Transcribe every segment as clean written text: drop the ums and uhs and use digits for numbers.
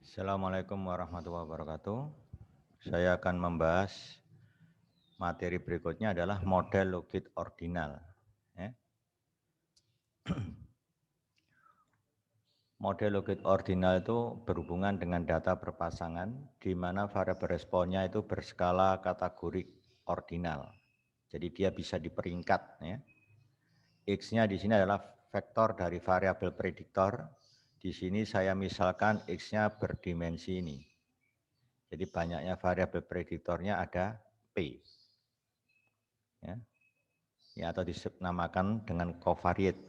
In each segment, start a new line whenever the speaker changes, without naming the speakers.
Assalamualaikum warahmatullahi wabarakatuh. Saya akan membahas materi berikutnya adalah model logit ordinal. Ya. Model logit ordinal itu berhubungan dengan data berpasangan, di mana variabel responnya itu berskala kategori ordinal. Jadi dia bisa diperingkat. Ya. X-nya di sini adalah vektor dari variabel prediktor. Di sini saya misalkan X-nya berdimensi ini. Jadi banyaknya variabel prediktornya ada P. Ya, atau dinamakan dengan covariate.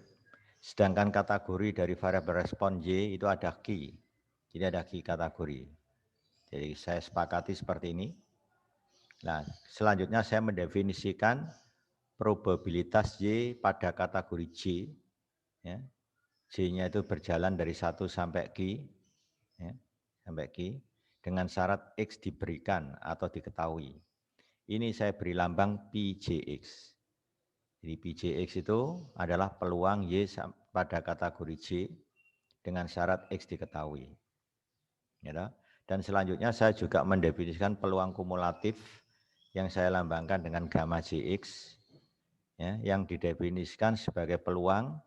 Sedangkan kategori dari variabel respon Y itu ada Q. Jadi ada Q kategori. Jadi saya sepakati seperti ini. Nah, selanjutnya saya mendefinisikan probabilitas Y pada kategori J. Ya. J-nya itu berjalan dari 1 sampai Q. Ya, sampai Q. Dengan syarat X diberikan atau diketahui. Ini saya beri lambang PJX. Jadi PJX itu adalah peluang Y pada kategori J dengan syarat X diketahui. Ya, dan selanjutnya saya juga mendefinisikan peluang kumulatif yang saya lambangkan dengan gamma JX, ya, yang didefinisikan sebagai peluang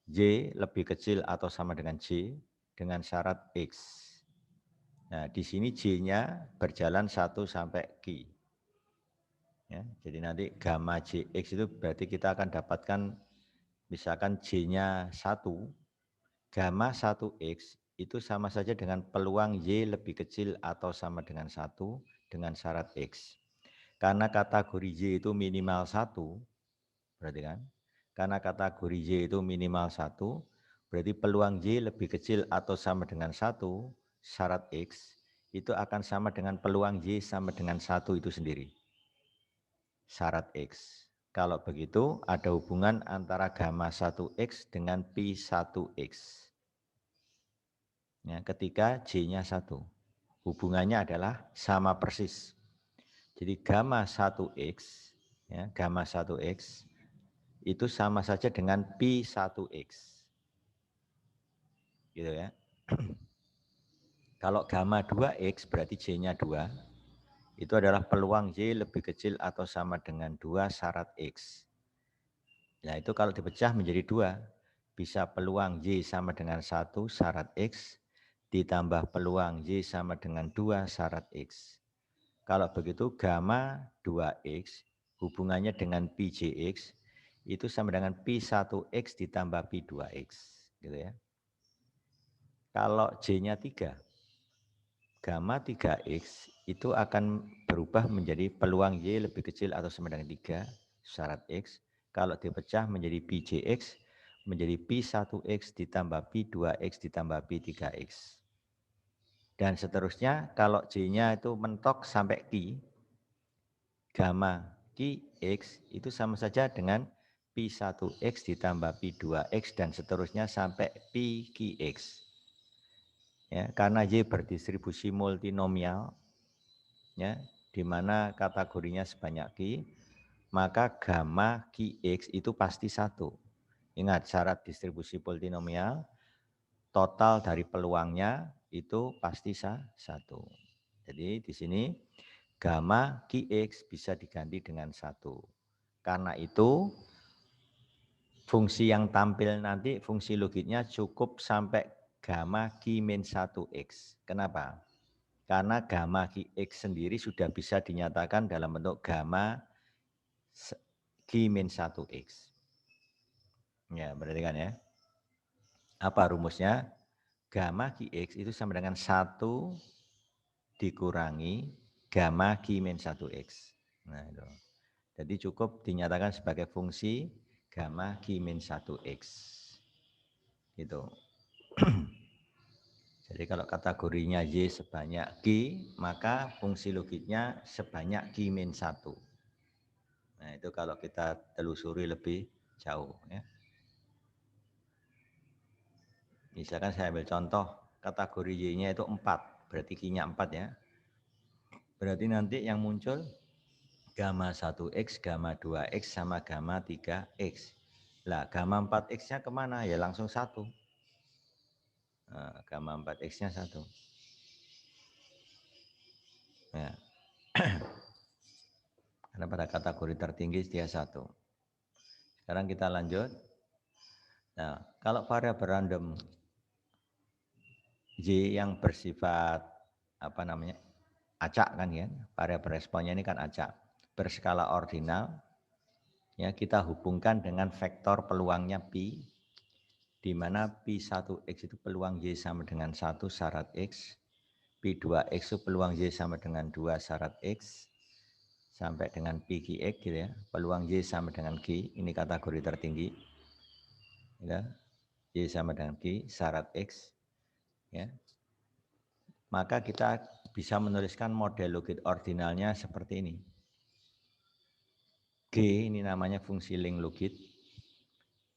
Y lebih kecil atau sama dengan J dengan syarat X. Nah, di sini J-nya berjalan 1 sampai Q. Ya, jadi nanti gamma JX itu berarti kita akan dapatkan misalkan J-nya 1, gamma 1X itu sama saja dengan peluang Y lebih kecil atau sama dengan 1 dengan syarat X. Karena kategori Y itu minimal 1, berarti kan? Karena kategori Y itu minimal 1, berarti peluang Y lebih kecil atau sama dengan 1, syarat X, itu akan sama dengan peluang Y sama dengan 1 itu sendiri. Syarat X. Kalau begitu ada hubungan antara gamma 1X dengan Pi1X. Ya, ketika J-nya 1. Hubungannya adalah sama persis. Jadi gamma 1X, ya, gamma 1X itu sama saja dengan Pi1X. Gitu ya. Kalau gamma 2X berarti J-nya 2. Itu adalah peluang Y lebih kecil atau sama dengan 2 syarat X. Nah itu kalau dipecah menjadi 2, bisa peluang Y sama dengan 1 syarat X, ditambah peluang Y sama dengan 2 syarat X. Kalau begitu gamma 2X hubungannya dengan PJX itu sama dengan P1X ditambah P2X. Gitu ya. Kalau J-nya 3, gamma 3X itu akan berubah menjadi peluang Y lebih kecil atau sama dengan 3 syarat X. Kalau dipecah menjadi PJX menjadi P1X ditambah P2X ditambah P3X. Dan seterusnya kalau J-nya itu mentok sampai Q, gamma Qx itu sama saja dengan P1X ditambah P2X dan seterusnya sampai PQX. Ya, karena Y berdistribusi multinomial, ya, di mana kategorinya sebanyak Q, maka gamma Qx itu pasti 1. Ingat syarat distribusi polinomial, total dari peluangnya itu pasti 1. Jadi di sini gamma Qx bisa diganti dengan 1. Karena itu fungsi yang tampil nanti fungsi logiknya cukup sampai gamma Q-1x. Kenapa? Karena gamma Qx sendiri sudah bisa dinyatakan dalam bentuk gamma Q-1x. Ya, berarti kan ya. Apa rumusnya? Gamma Qx itu sama dengan 1 dikurangi gamma Q-1x. Nah, itu. Jadi cukup dinyatakan sebagai fungsi gamma Q-1x. Gitu. Jadi kalau kategorinya Y sebanyak Q, maka fungsi logiknya sebanyak Q-1. Nah, itu kalau kita telusuri lebih jauh. Ya. Misalkan saya ambil contoh, kategori Y-nya itu 4, berarti Q-nya 4 ya. Berarti nanti yang muncul gamma 1X, gamma 2X, sama gamma 3X. Lah, gamma 4X-nya kemana? Ya langsung 1. Gamma 4X-nya 1. Ya. Karena pada kategori tertinggi dia 1. Sekarang kita lanjut. Nah, kalau variabel random Y yang bersifat acak kan ya, variabel responnya ini kan acak, berskala ordinal, ya kita hubungkan dengan vektor peluangnya pi, di mana pi 1x itu peluang Y sama dengan 1 syarat X, pi 2x itu peluang Y sama dengan 2 syarat X, sampai dengan pi Qx gitu ya, peluang Y sama dengan Q, ini kategori tertinggi, ya, Y sama dengan Q, syarat X, ya. Maka kita bisa menuliskan model logit ordinalnya seperti ini. G ini namanya fungsi link logit.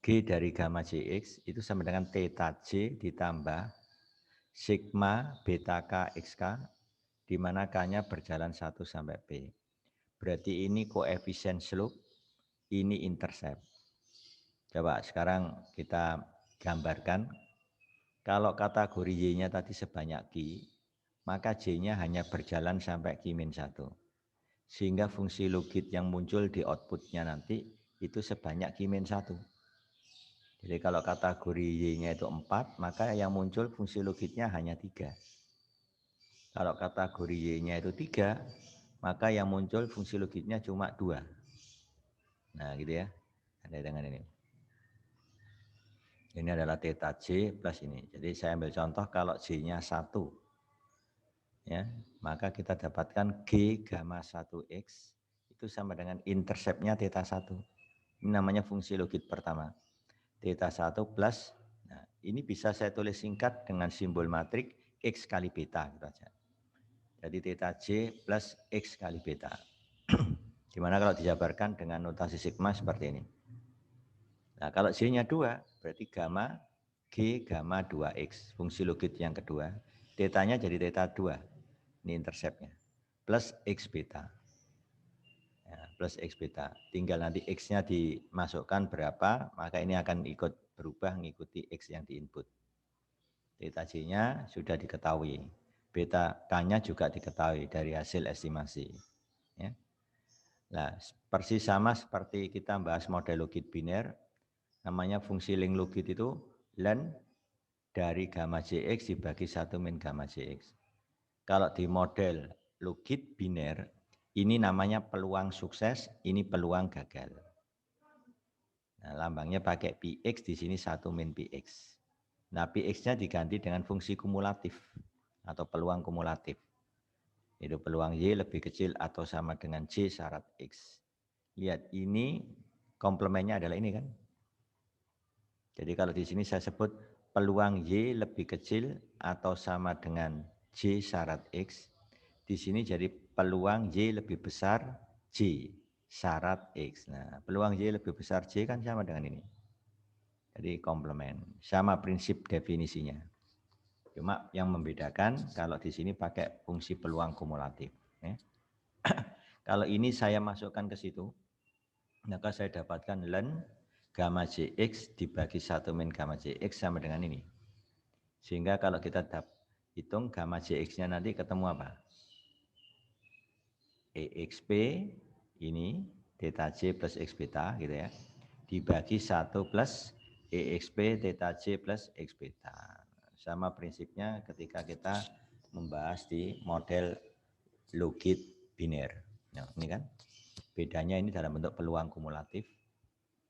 G dari gamma Jx itu sama dengan theta J ditambah sigma beta K XK, di mana K-nya berjalan 1 sampai P. Berarti ini koefisien slope, ini intercept. Coba sekarang kita gambarkan. Kalau kategori Y-nya tadi sebanyak Q, maka J-nya hanya berjalan sampai Q-1. Sehingga fungsi logit yang muncul di outputnya nanti itu sebanyak Q-1. Jadi kalau kategori Y-nya itu 4, maka yang muncul fungsi logitnya hanya 3. Kalau kategori Y-nya itu 3, maka yang muncul fungsi logitnya cuma 2. Nah gitu ya, ada dengan ini. Ini adalah theta J plus ini. Jadi saya ambil contoh kalau J-nya 1. Ya, maka kita dapatkan G gamma 1X itu sama dengan interceptnya theta 1. Ini namanya fungsi logit pertama. Theta 1 plus, nah ini bisa saya tulis singkat dengan simbol matrik X kali beta gitu aja. Jadi theta J plus X kali beta. Gimana kalau dijabarkan dengan notasi sigma seperti ini. Nah kalau J-nya 2, berarti gamma G gamma 2X, fungsi logit yang kedua. Theta-nya jadi theta 2, ini interceptnya, plus X beta. Ya, plus X beta. Tinggal nanti X-nya dimasukkan berapa, maka ini akan ikut berubah mengikuti X yang diinput. Theta J-nya sudah diketahui. Beta K-nya juga diketahui dari hasil estimasi. Ya. Nah, persis sama seperti kita bahas model logit biner, namanya fungsi link logit itu len dari gamma Jx dibagi 1 min gamma Jx. Kalau di model logit biner, ini namanya peluang sukses, ini peluang gagal. Nah, lambangnya pakai Px, di sini 1 min Px. Nah, Px-nya diganti dengan fungsi kumulatif atau peluang kumulatif. Itu peluang Y lebih kecil atau sama dengan J syarat X. Lihat, ini komplemennya adalah ini kan. Jadi kalau di sini saya sebut peluang Y lebih kecil atau sama dengan J syarat X. Di sini jadi peluang Y lebih besar J syarat X. Nah, peluang Y lebih besar J kan sama dengan ini. Jadi komplement. Sama prinsip definisinya. Cuma yang membedakan kalau di sini pakai fungsi peluang kumulatif. Ya. Kalau ini saya masukkan ke situ, maka saya dapatkan len gamma Jx dibagi 1 min gamma Jx sama dengan ini. Sehingga kalau kita hitung gamma Jx-nya nanti ketemu apa? EXP ini theta J plus X beta gitu ya. Dibagi 1 plus EXP theta J plus X beta. Sama prinsipnya ketika kita membahas di model logit biner. Nah, ini kan bedanya ini dalam bentuk peluang kumulatif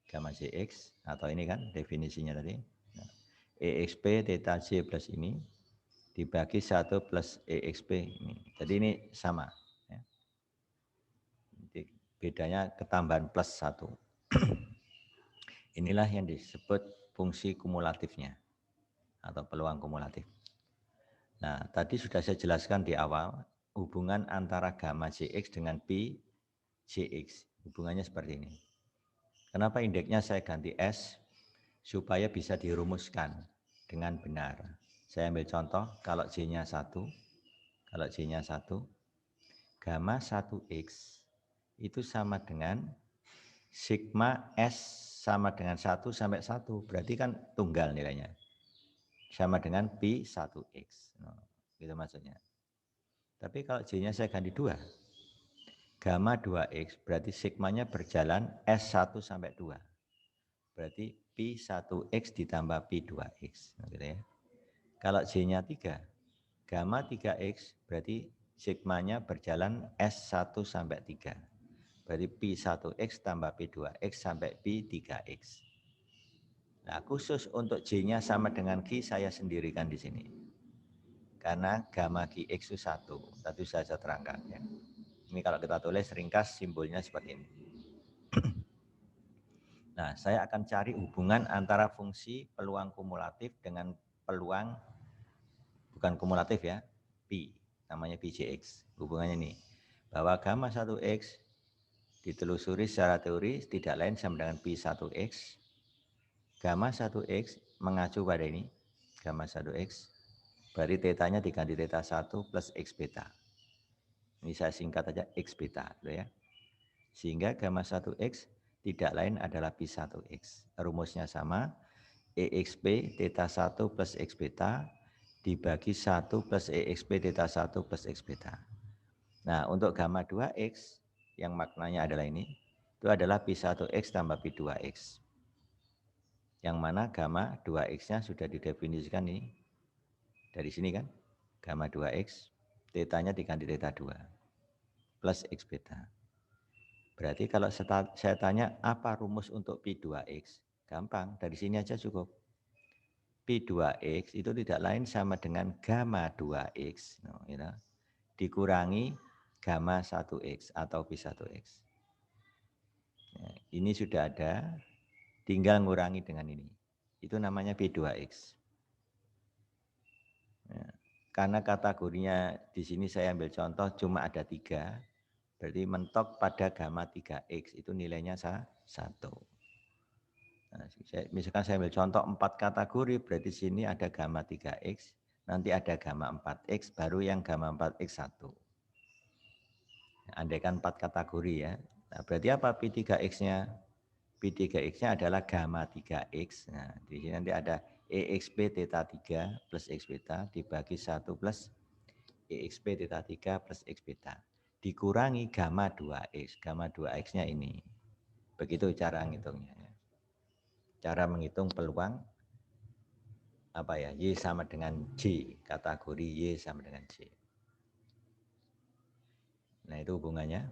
gamma Jx atau ini kan definisinya tadi. Nah, EXP theta J plus ini dibagi 1 plus EXP ini. Jadi ini sama. Ya. Bedanya ketambahan plus 1. Inilah yang disebut fungsi kumulatifnya atau peluang kumulatif. Nah, tadi sudah saya jelaskan di awal hubungan antara gamma Jx dengan pi Jx. Hubungannya seperti ini. Kenapa indeksnya saya ganti S? Supaya bisa dirumuskan dengan benar. Saya ambil contoh, kalau J-nya 1, gamma 1X itu sama dengan sigma S sama dengan 1 sampai 1. Berarti kan tunggal nilainya. sama dengan pi 1x. Nah, gitu maksudnya. Tapi kalau J-nya saya ganti 2, gamma 2x berarti sigmanya berjalan S1 sampai 2. Berarti pi 1x ditambah pi 2x. Nah, gitu ya. Kalau J-nya 3, gamma 3x berarti sigmanya berjalan S1 sampai 3. Berarti pi 1x tambah pi 2x sampai pi 3x. Nah, khusus untuk J-nya sama dengan Q saya sendirikan di sini. Karena gamma Qx itu 1. Tadi saya terangkan ya. Ini kalau kita tulis ringkas simbolnya seperti ini. Nah, saya akan cari hubungan antara fungsi peluang kumulatif dengan peluang bukan kumulatif ya, pi, namanya pjx. Hubungannya ini bahwa gamma 1x ditelusuri secara teori tidak lain sama dengan pi 1x. Gamma 1x mengacu pada ini, gamma 1x, berarti tetanya diganti theta 1 plus x beta. Ini saya singkat aja x beta, gitu ya. Sehingga gamma 1x tidak lain adalah pi 1x. Rumusnya sama, exp theta 1 plus x beta dibagi 1 plus exp theta 1 plus x beta. Nah, untuk gamma 2x yang maknanya adalah ini, itu adalah pi 1x tambah pi 2x. Yang mana gamma 2x-nya sudah didefinisikan ini. Dari sini kan, gamma 2x, tetanya diganti theta 2, plus x beta. Berarti kalau saya tanya apa rumus untuk pi 2x, gampang, dari sini aja cukup. Pi 2x itu tidak lain sama dengan gamma 2x, no, you know, dikurangi gamma 1x atau pi 1x. Nah, ini sudah ada, tinggal ngurangi dengan ini. Itu namanya pi 2x. Ya, karena kategorinya di sini saya ambil contoh cuma ada 3, berarti mentok pada gamma 3x itu nilainya 1. Nah, misalkan saya ambil contoh 4 kategori, berarti sini ada gamma 3x, nanti ada gamma 4x, baru yang gamma 4x 1. Andaikan 4 kategori ya. Nah, berarti apa pi 3x-nya? Pi 3x-nya adalah gamma 3x. Nah, di sini nanti ada exp theta 3 plus x beta dibagi 1 plus exp theta 3 plus x beta. Dikurangi gamma 2x. Gamma 2x-nya ini. Begitu cara ngitungnya. Cara menghitung peluang apa ya, Y sama dengan J, kategori Y sama dengan J. Nah, itu hubungannya.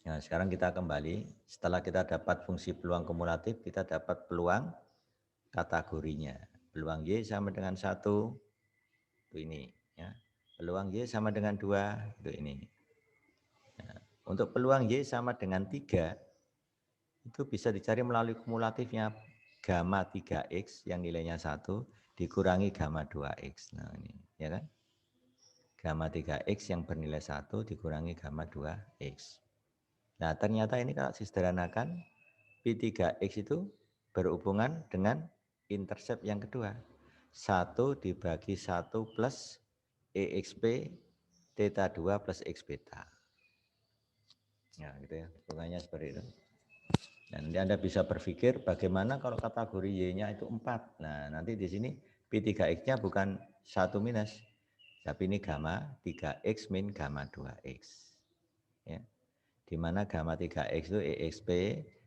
Nah, sekarang kita kembali, setelah kita dapat fungsi peluang kumulatif, kita dapat peluang kategorinya. Peluang Y sama dengan 1, itu ini. Ya. Peluang Y sama dengan 2, itu ini. Nah, untuk peluang Y sama dengan 3, itu bisa dicari melalui kumulatifnya gamma 3x yang nilainya 1 dikurangi gamma 2x. Nah, ini, ya kan? Gamma 3x yang bernilai 1 dikurangi gamma 2x. Nah, ternyata ini kalau disederhanakan, pi 3x itu berhubungan dengan intercept yang kedua. 1 dibagi 1 plus exp theta 2 plus x beta. Nah, gitu ya, hubungannya seperti itu. Dan nanti Anda bisa berpikir bagaimana kalau kategori Y-nya itu 4. Nah, nanti di sini P3X-nya bukan 1 minus, tapi ini gamma 3X min gamma 2X. Ya. Di mana gamma 3X itu EXP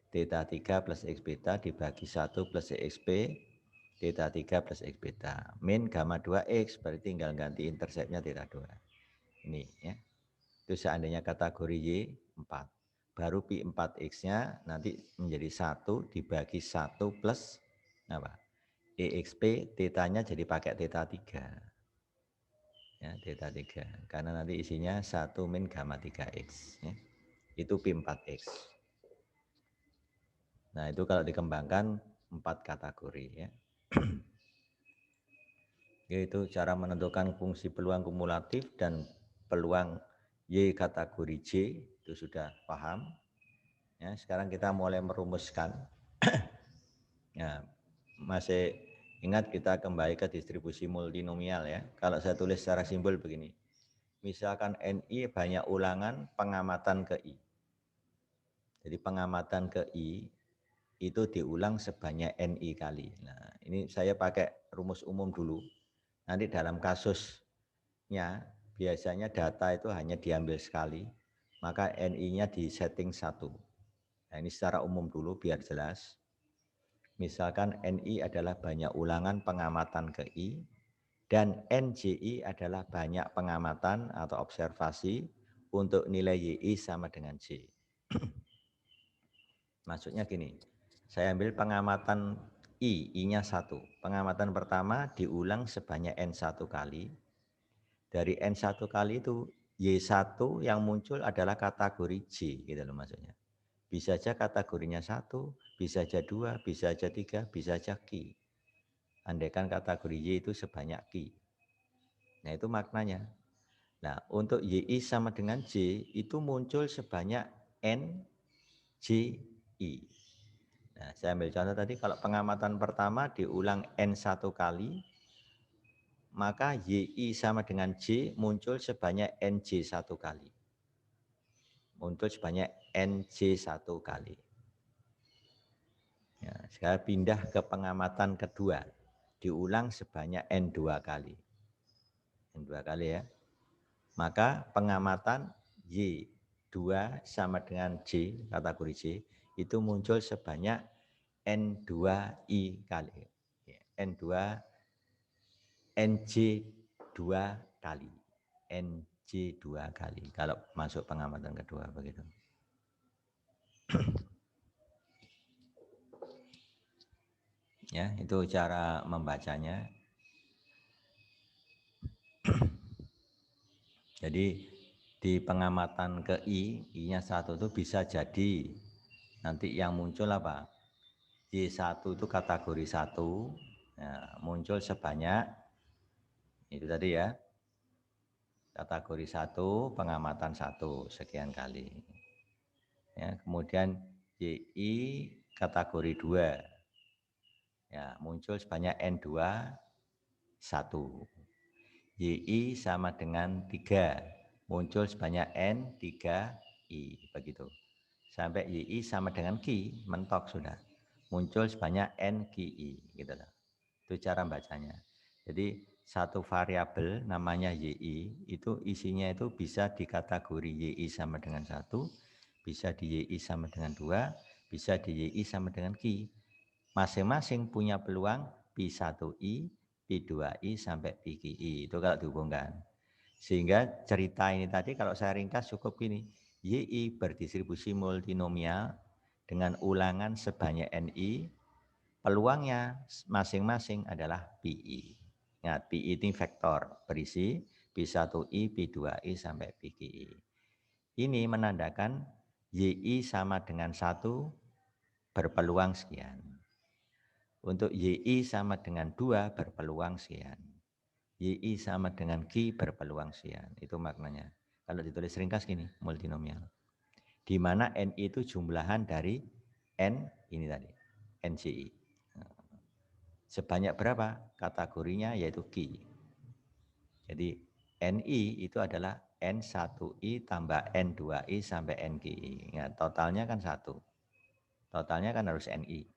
theta 3 plus X beta dibagi 1 plus EXP theta 3 plus X beta. Min gamma 2X, berarti tinggal ganti interceptnya theta 2. Ini ya. Itu seandainya kategori Y 4. Baru pi 4x-nya nanti menjadi 1 dibagi 1 plus apa? EXP tetanya jadi pakai theta 3. Ya, theta 3. Karena nanti isinya 1 min gamma 3x. Ya. Itu pi 4x. Nah, itu kalau dikembangkan 4 kategori. Ya. Yaitu cara menentukan fungsi peluang kumulatif dan peluang Y kategori J, itu sudah paham. Ya, sekarang kita mulai merumuskan. Ya, masih ingat kita kembali ke distribusi multinomial ya. Kalau saya tulis secara simbol begini. Misalkan NI banyak ulangan pengamatan ke I. Jadi pengamatan ke I itu diulang sebanyak NI kali. Nah, ini saya pakai rumus umum dulu. Nanti dalam kasusnya biasanya data itu hanya diambil sekali, maka NI-nya di setting 1. Nah, ini secara umum dulu biar jelas. Misalkan NI adalah banyak ulangan pengamatan ke I, dan NJI adalah banyak pengamatan atau observasi untuk nilai YI sama dengan J. Maksudnya gini, saya ambil pengamatan I-nya 1. Pengamatan pertama diulang sebanyak N1 kali. Dari N1 kali itu, Y1 yang muncul adalah kategori J, gitu loh maksudnya. Bisa saja kategorinya 1, bisa saja 2, bisa saja 3, bisa saja Q. Andaikan kategori Y itu sebanyak Q. Nah itu maknanya. Nah untuk YI sama dengan J itu muncul sebanyak NJI. Nah saya ambil contoh tadi, kalau pengamatan pertama diulang N1 kali, maka YI sama dengan J muncul sebanyak NJ1 kali. Muncul sebanyak NJ1 kali. Ya, sekarang pindah ke pengamatan kedua, diulang sebanyak N2 kali. N2 kali ya. Maka pengamatan Y2 sama dengan J, kategori J, itu muncul sebanyak N2I kali. N2, NJ2 kali. NJ2 kali, kalau masuk pengamatan kedua begitu. Ya, itu cara membacanya. Jadi di pengamatan ke I-nya 1 itu bisa jadi nanti yang muncul apa? Y1 itu kategori 1, ya, muncul sebanyak itu tadi ya. Kategori 1, pengamatan 1 sekian kali. Ya, kemudian YI kategori 2. Ya, muncul sebanyak N2 1. YI sama dengan 3, muncul sebanyak N3I, begitu. Sampai YI sama dengan Q, mentok sudah. Muncul sebanyak NQI, gitu loh. Itu cara bacanya. Jadi satu variabel namanya YI, itu isinya itu bisa di kategori YI sama dengan 1, bisa di YI sama dengan 2, bisa di YI sama dengan Q. Masing-masing punya peluang P1I, P2I sampai PQI, itu kalau dihubungkan. Sehingga cerita ini tadi kalau saya ringkas cukup gini, YI berdistribusi multinomial dengan ulangan sebanyak NI, peluangnya masing-masing adalah PI. Ingat, PI ini vektor berisi P1I, P2I sampai PQI. Ini menandakan YI sama dengan 1 berpeluang sekian. Untuk YI sama dengan 2 berpeluang sekian. YI sama dengan Q berpeluang sekian. Itu maknanya. Kalau ditulis ringkas gini, multinomial. Di mana NI itu jumlahan dari N ini tadi, NCI. Sebanyak berapa? Kategorinya yaitu Q. Jadi NI itu adalah N1I tambah N2I sampai NQI. Ingat, totalnya kan 1. Totalnya kan harus NI.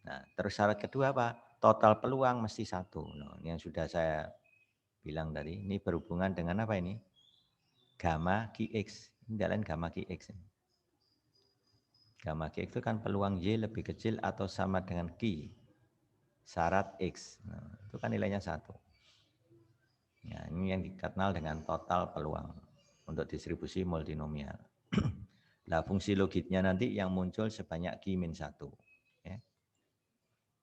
Nah, terus syarat kedua apa? Total peluang mesti 1. Nah, yang sudah saya bilang tadi, ini berhubungan dengan apa ini? Gamma QX. Ini lain gamma QX. Gamma QX itu kan peluang Y lebih kecil atau sama dengan Q. Syarat X. Nah, itu kan nilainya 1. Ya, ini yang dikenal dengan total peluang untuk distribusi multinomial. Nah, fungsi logiknya nanti yang muncul sebanyak Q-1. Ya.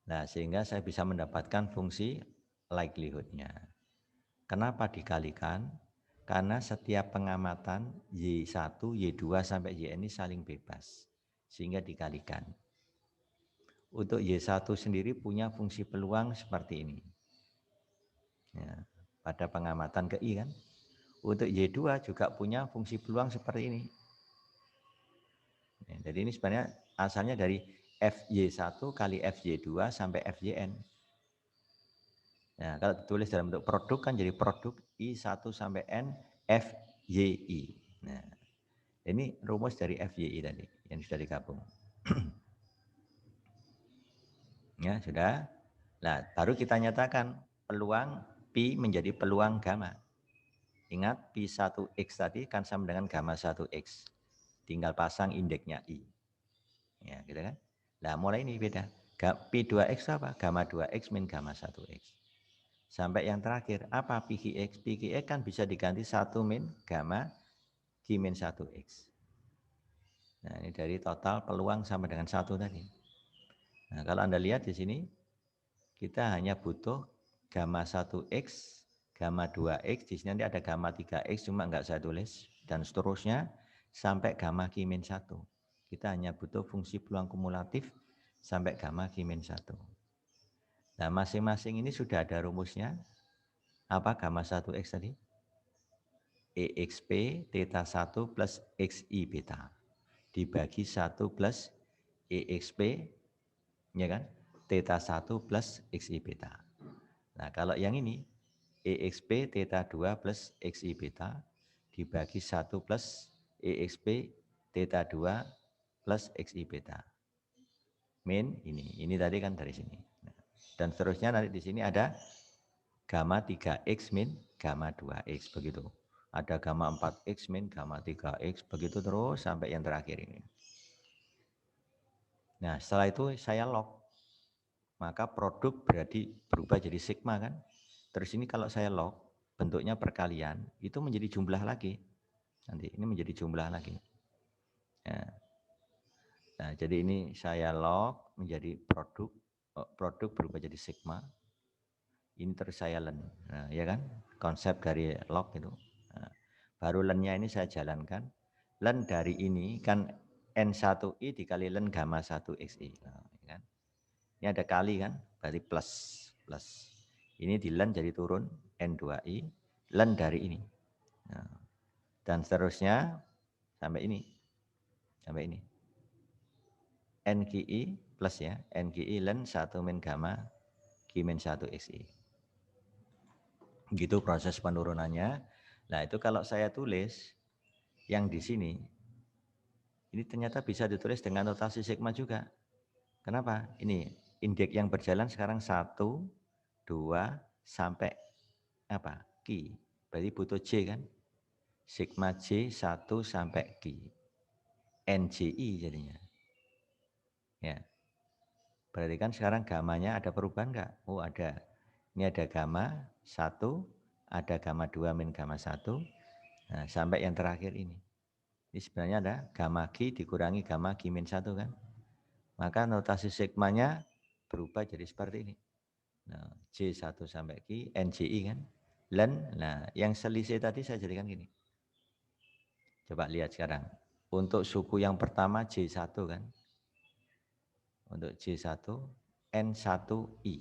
Nah, sehingga saya bisa mendapatkan fungsi likelihood-nya. Kenapa dikalikan? Karena setiap pengamatan Y1, Y2 sampai Yn ini saling bebas. Sehingga dikalikan. Untuk Y1 sendiri punya fungsi peluang seperti ini. Ya, pada pengamatan ke I kan. Untuk Y2 juga punya fungsi peluang seperti ini. Ya, jadi ini sebenarnya asalnya dari FY1 kali FY2 sampai FYN. Nah, kalau ditulis dalam bentuk produk kan jadi produk I1 sampai N FYI. Nah, ini rumus dari FYI tadi yang sudah digabung. Ya, sudah. Nah, baru kita nyatakan peluang pi menjadi peluang gamma. Ingat pi 1x tadi kan sama dengan gamma 1x. Tinggal pasang indeksnya i. Ya, gitu kan? Nah, mulai ini beda. Pi 2x apa? Gamma 2x min gamma 1x. Sampai yang terakhir, apa pi x? Pi x kan bisa diganti 1 min gamma q min 1x. Nah, ini dari total peluang sama dengan 1 tadi. Nah, kalau Anda lihat di sini, kita hanya butuh gamma 1x, gamma 2x, di sini nanti ada gamma 3x, cuma enggak saya tulis, dan seterusnya sampai gamma q min 1. Kita hanya butuh fungsi peluang kumulatif sampai gamma q min 1. Nah, masing-masing ini sudah ada rumusnya. Apa gamma 1x tadi? EXP theta 1 plus XI beta dibagi 1 plus EXP, ya kan? Theta 1 plus XI beta. Nah, kalau yang ini EXP theta 2 plus XI beta dibagi 1 plus EXP theta 2 plus XI beta. Min ini tadi kan dari sini. Nah, dan seterusnya nanti di sini ada gamma 3x min gamma 2x begitu. Ada gamma 4x min gamma 3x begitu terus sampai yang terakhir ini. Nah, setelah itu saya log. Maka produk berarti berubah jadi sigma kan. Terus ini kalau saya log bentuknya perkalian itu menjadi jumlah lagi. Nanti ini menjadi jumlah lagi. Ya. Nah, jadi ini saya log menjadi produk. Produk berubah jadi sigma. Ini terus saya len. Nah, ya kan? Konsep dari log itu. Nah, baru lennya ini saya jalankan. Len dari ini kan N1I dikali len gamma 1XI. Nah, ya kan? Ini ada kali kan? Berarti plus. Ini di len jadi turun N2I. Len dari ini. Nah, dan seterusnya sampai ini. Sampai ini. NQI plus ya. NQI len 1 min gamma Q min 1 XI. Gitu proses penurunannya. Nah, itu kalau saya tulis yang di sini, ini ternyata bisa ditulis dengan notasi sigma juga. Kenapa? Ini indeks yang berjalan sekarang 1, 2, sampai apa? Q. Berarti butuh J kan? Sigma J 1 sampai Q. NJI jadinya. Ya. Berarti kan sekarang gamanya ada perubahan enggak? Oh ada. Ini ada gamma 1, ada gamma 2 min gamma 1. Nah, sampai yang terakhir ini. Ini sebenarnya ada gamma Q dikurangi gamma Q min 1 kan. Maka notasi sigmanya berubah jadi seperti ini. Nah, J1 sampai Q, NJI kan. Len, nah yang selisih tadi saya jadikan gini. Coba lihat sekarang. Untuk suku yang pertama J1 kan. Untuk J1, N1I.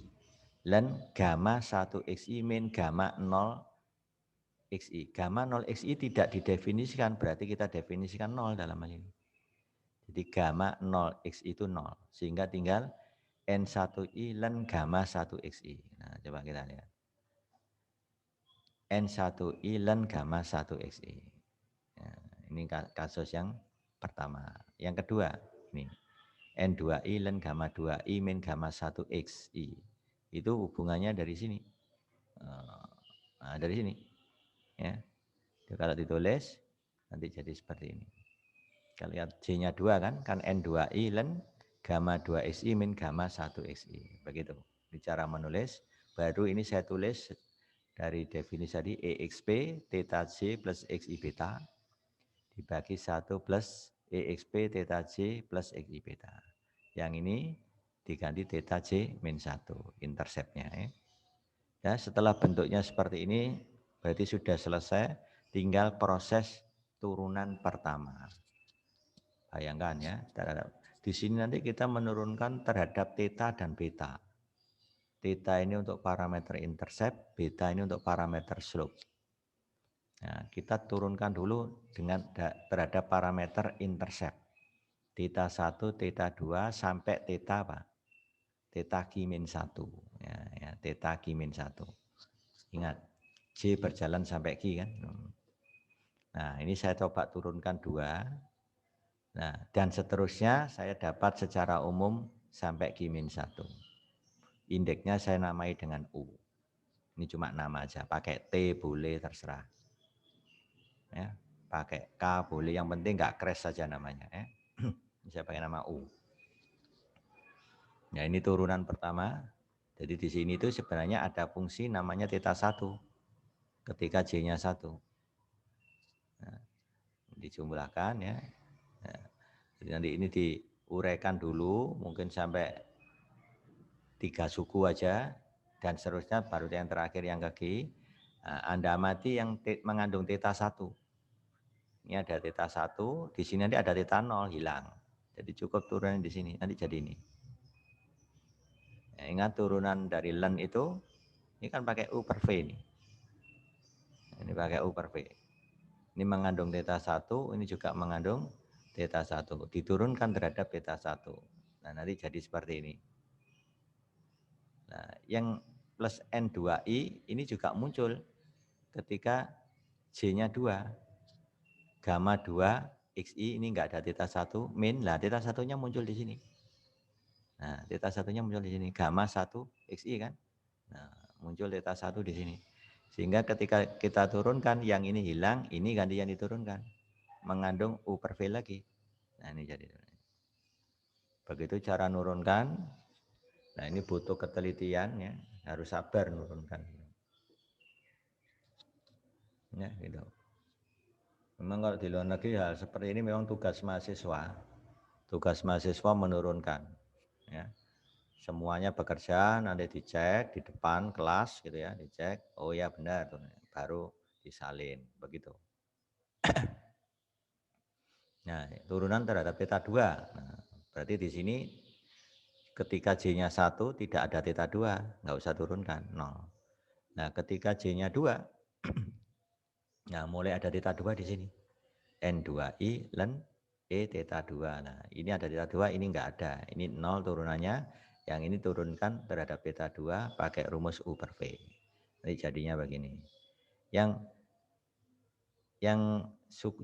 Len gamma 1XI min gamma 0XI. Gamma 0XI tidak didefinisikan, berarti kita definisikan 0 dalam hal ini. Jadi gamma 0XI itu 0. Sehingga tinggal N1I len gamma 1XI. Nah, coba kita lihat. N1I len gamma 1XI. Nah, ini kasus yang pertama. Yang kedua, ini. N2I len gamma 2I min gamma 1XI. Itu hubungannya dari sini. Nah, dari sini. Ya. Jadi kalau ditulis, nanti jadi seperti ini. Kalau lihat J-nya 2 kan N2I len gamma 2XI min gamma 1XI. Begitu. Di cara menulis, baru ini saya tulis dari definisi tadi EXP theta J plus XI beta dibagi 1 plus EXP theta J plus XI beta. Yang ini diganti theta J min 1 interceptnya. Ya, setelah bentuknya seperti ini berarti sudah selesai, tinggal proses turunan pertama. Bayangkan ya, di sini nanti kita menurunkan terhadap theta dan beta. Theta ini untuk parameter intercept, beta ini untuk parameter slope. Nah, kita turunkan dulu dengan terhadap parameter intercept. Theta 1, theta 2 sampai theta apa? Theta Q min 1. Ya, theta Q min 1. Ingat, J berjalan sampai Q kan. Nah, ini saya coba turunkan 2. Nah, dan seterusnya saya dapat secara umum sampai Q min 1. Indeksnya saya namai dengan U. Ini cuma nama aja, pakai T boleh terserah. Ya, pakai K boleh, yang penting nggak crash saja namanya. Ya. Bisa pakai nama U. Nah ini turunan pertama. Jadi di sini itu sebenarnya ada fungsi namanya θ1 ketika J-nya 1. Nah, dijumlahkan ya. Nah, jadi nanti ini diuraikan dulu, mungkin sampai 3 suku aja, dan seterusnya baru yang terakhir yang kaki. Nah, Anda amati yang mengandung θ1. Ini ada θ1, di sini nanti ada θ0 hilang. Jadi cukup turunan di sini, nanti jadi ini. Nah, ingat turunan dari len itu, ini kan pakai U per V ini. Ini pakai U per V. Ini mengandung θ1, ini juga mengandung θ1. Diturunkan terhadap θ1. Nah, nanti jadi seperti ini. Nah, yang plus N2I ini juga muncul ketika J-nya 2. Gamma 2 XI ini enggak ada θ1 min. Lah θ1-nya muncul di sini. Nah, θ1-nya muncul di sini. Gamma 1 XI kan. Nah, muncul θ1 di sini. Sehingga ketika kita turunkan yang ini hilang, ini ganti yang diturunkan. Mengandung U per V lagi. Nah, ini jadi. Begitu cara nurunkan. Nah, ini butuh ketelitian ya. Harus sabar nurunkan. Ya, gitu. Memang kalau di luar negeri hal seperti ini memang tugas mahasiswa. Tugas mahasiswa menurunkan. Ya. Semuanya bekerja, nanti dicek di depan kelas gitu ya, dicek. Oh ya benar, baru disalin, begitu. Nah, turunan terhadap θ2. Nah, berarti di sini ketika J-nya 1 tidak ada θ2, nggak usah turunkan, 0. Nah, ketika J-nya 2, nah mulai ada θ2 di sini. N2I len E θ2. Nah, ini ada θ2, ini enggak ada. Ini 0 turunannya, yang ini turunkan terhadap θ2 pakai rumus U per V. Jadi jadinya begini. Yang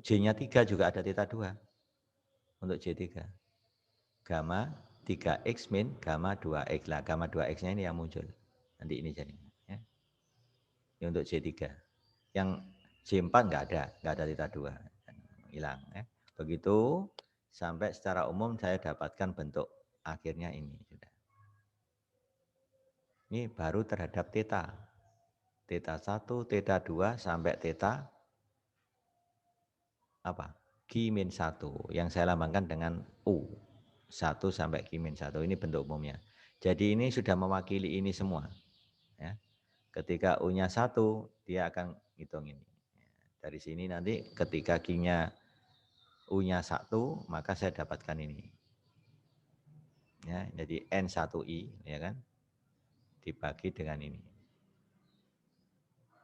J-nya 3 juga ada θ2 untuk J3. Gamma 3X min gamma 2X. Lah, gamma 2X-nya ini yang muncul. Nanti ini jadi. Ya. Ini untuk J3. Yang J4 enggak ada θ2. Hilang. Ya. Begitu sampai secara umum saya dapatkan bentuk akhirnya ini. Ini baru terhadap θ. θ1, θ2 sampai θ apa? Q-1 yang saya lambangkan dengan U. 1 sampai Q-1 ini bentuk umumnya. Jadi ini sudah mewakili ini semua. Ya. Ketika U-nya 1, dia akan hitung ini. Dari sini nanti ketika Q-nya U-nya 1, maka saya dapatkan ini. Ya, jadi N1I ya kan? Dibagi dengan ini.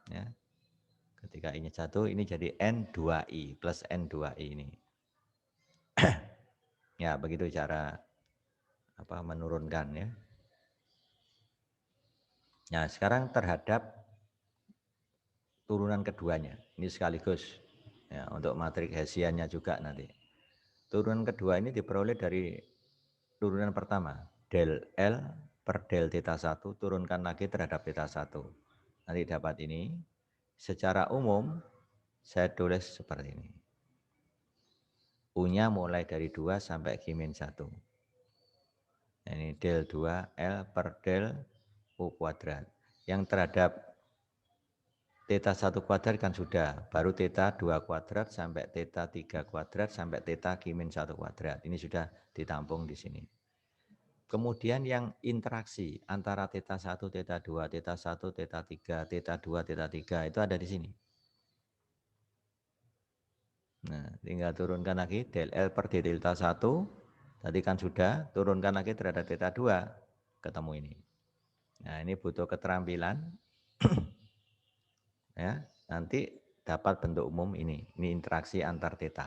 Ya. Ketika I-nya 1, ini jadi N2I plus N2I ini. Ya, begitu cara menurunkan ya. Nah, sekarang terhadap turunan keduanya. Ini sekaligus ya, untuk matrik Hessiannya juga nanti. Turunan kedua ini diperoleh dari turunan pertama. Del L per del θ1 turunkan lagi terhadap θ1. Nanti dapat ini. Secara umum saya tulis seperti ini. U-nya mulai dari 2 sampai Q-1. Ini del 2L per del U kuadrat. Yang terhadap θ1 kuadrat kan sudah, baru θ2 kuadrat sampai θ3 kuadrat sampai θ Q-1 kuadrat. Ini sudah ditampung di sini. Kemudian yang interaksi antara θ1, θ2, θ1, θ3, θ2, θ3 itu ada di sini. Nah, tinggal turunkan lagi del L per d delta 1. Tadi kan sudah, turunkan lagi terhadap θ2. Ketemu ini. Nah, ini butuh keterampilan. Ya, nanti dapat bentuk umum ini. Ini interaksi antar θ.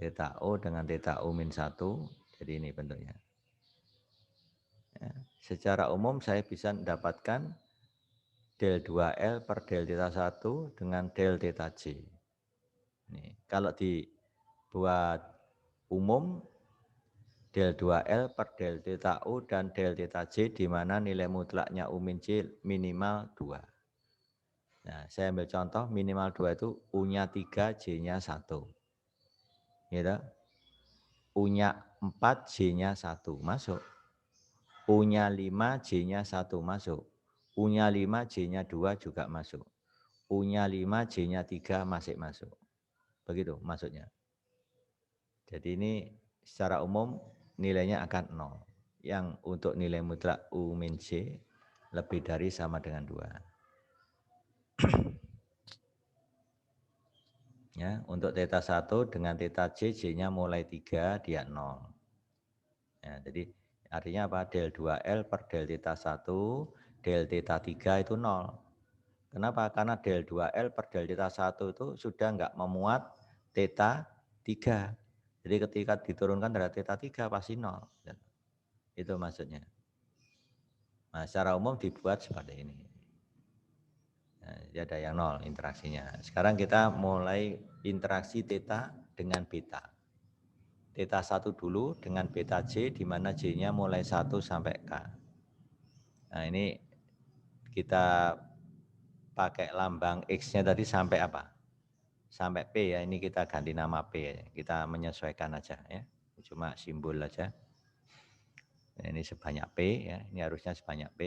θO dengan θO min 1. Jadi ini bentuknya. Ya, secara umum saya bisa mendapatkan del 2L per del θ1 dengan del θJ. Ini, kalau dibuat umum, del 2L per del theta U dan del theta J di mana nilai mutlaknya U min J minimal 2. Nah, saya ambil contoh minimal 2 itu U-nya 3, J-nya 1. Gitu. U-nya 4, J-nya 1. Masuk. U-nya 5, J-nya 1. Masuk. U-nya 5, J-nya 2 juga masuk. U-nya 5, J-nya 3 masih masuk. Begitu maksudnya. Jadi ini secara umum nilainya akan 0. Yang untuk nilai mutlak U min J lebih dari sama dengan 2. Ya, untuk theta 1 dengan theta J, J-nya mulai 3, dia 0. Ya, jadi artinya apa? Del 2L per del theta 1, del theta 3 itu 0. Kenapa? Karena del 2L per del theta 1 itu sudah enggak memuat theta 3. Jadi ketika diturunkan dari theta 3 pasti 0. Itu maksudnya. Nah, secara umum dibuat seperti ini. Nah, jadi ada yang 0 interaksinya. Sekarang kita mulai interaksi theta dengan beta. Theta 1 dulu dengan beta J di mana J-nya mulai 1 sampai K. Nah, ini kita pakai lambang X-nya tadi sampai apa? Sampai P ya, ini kita ganti nama P ya. Kita menyesuaikan aja ya. Cuma simbol aja. Nah, ini sebanyak P ya, ini harusnya sebanyak P.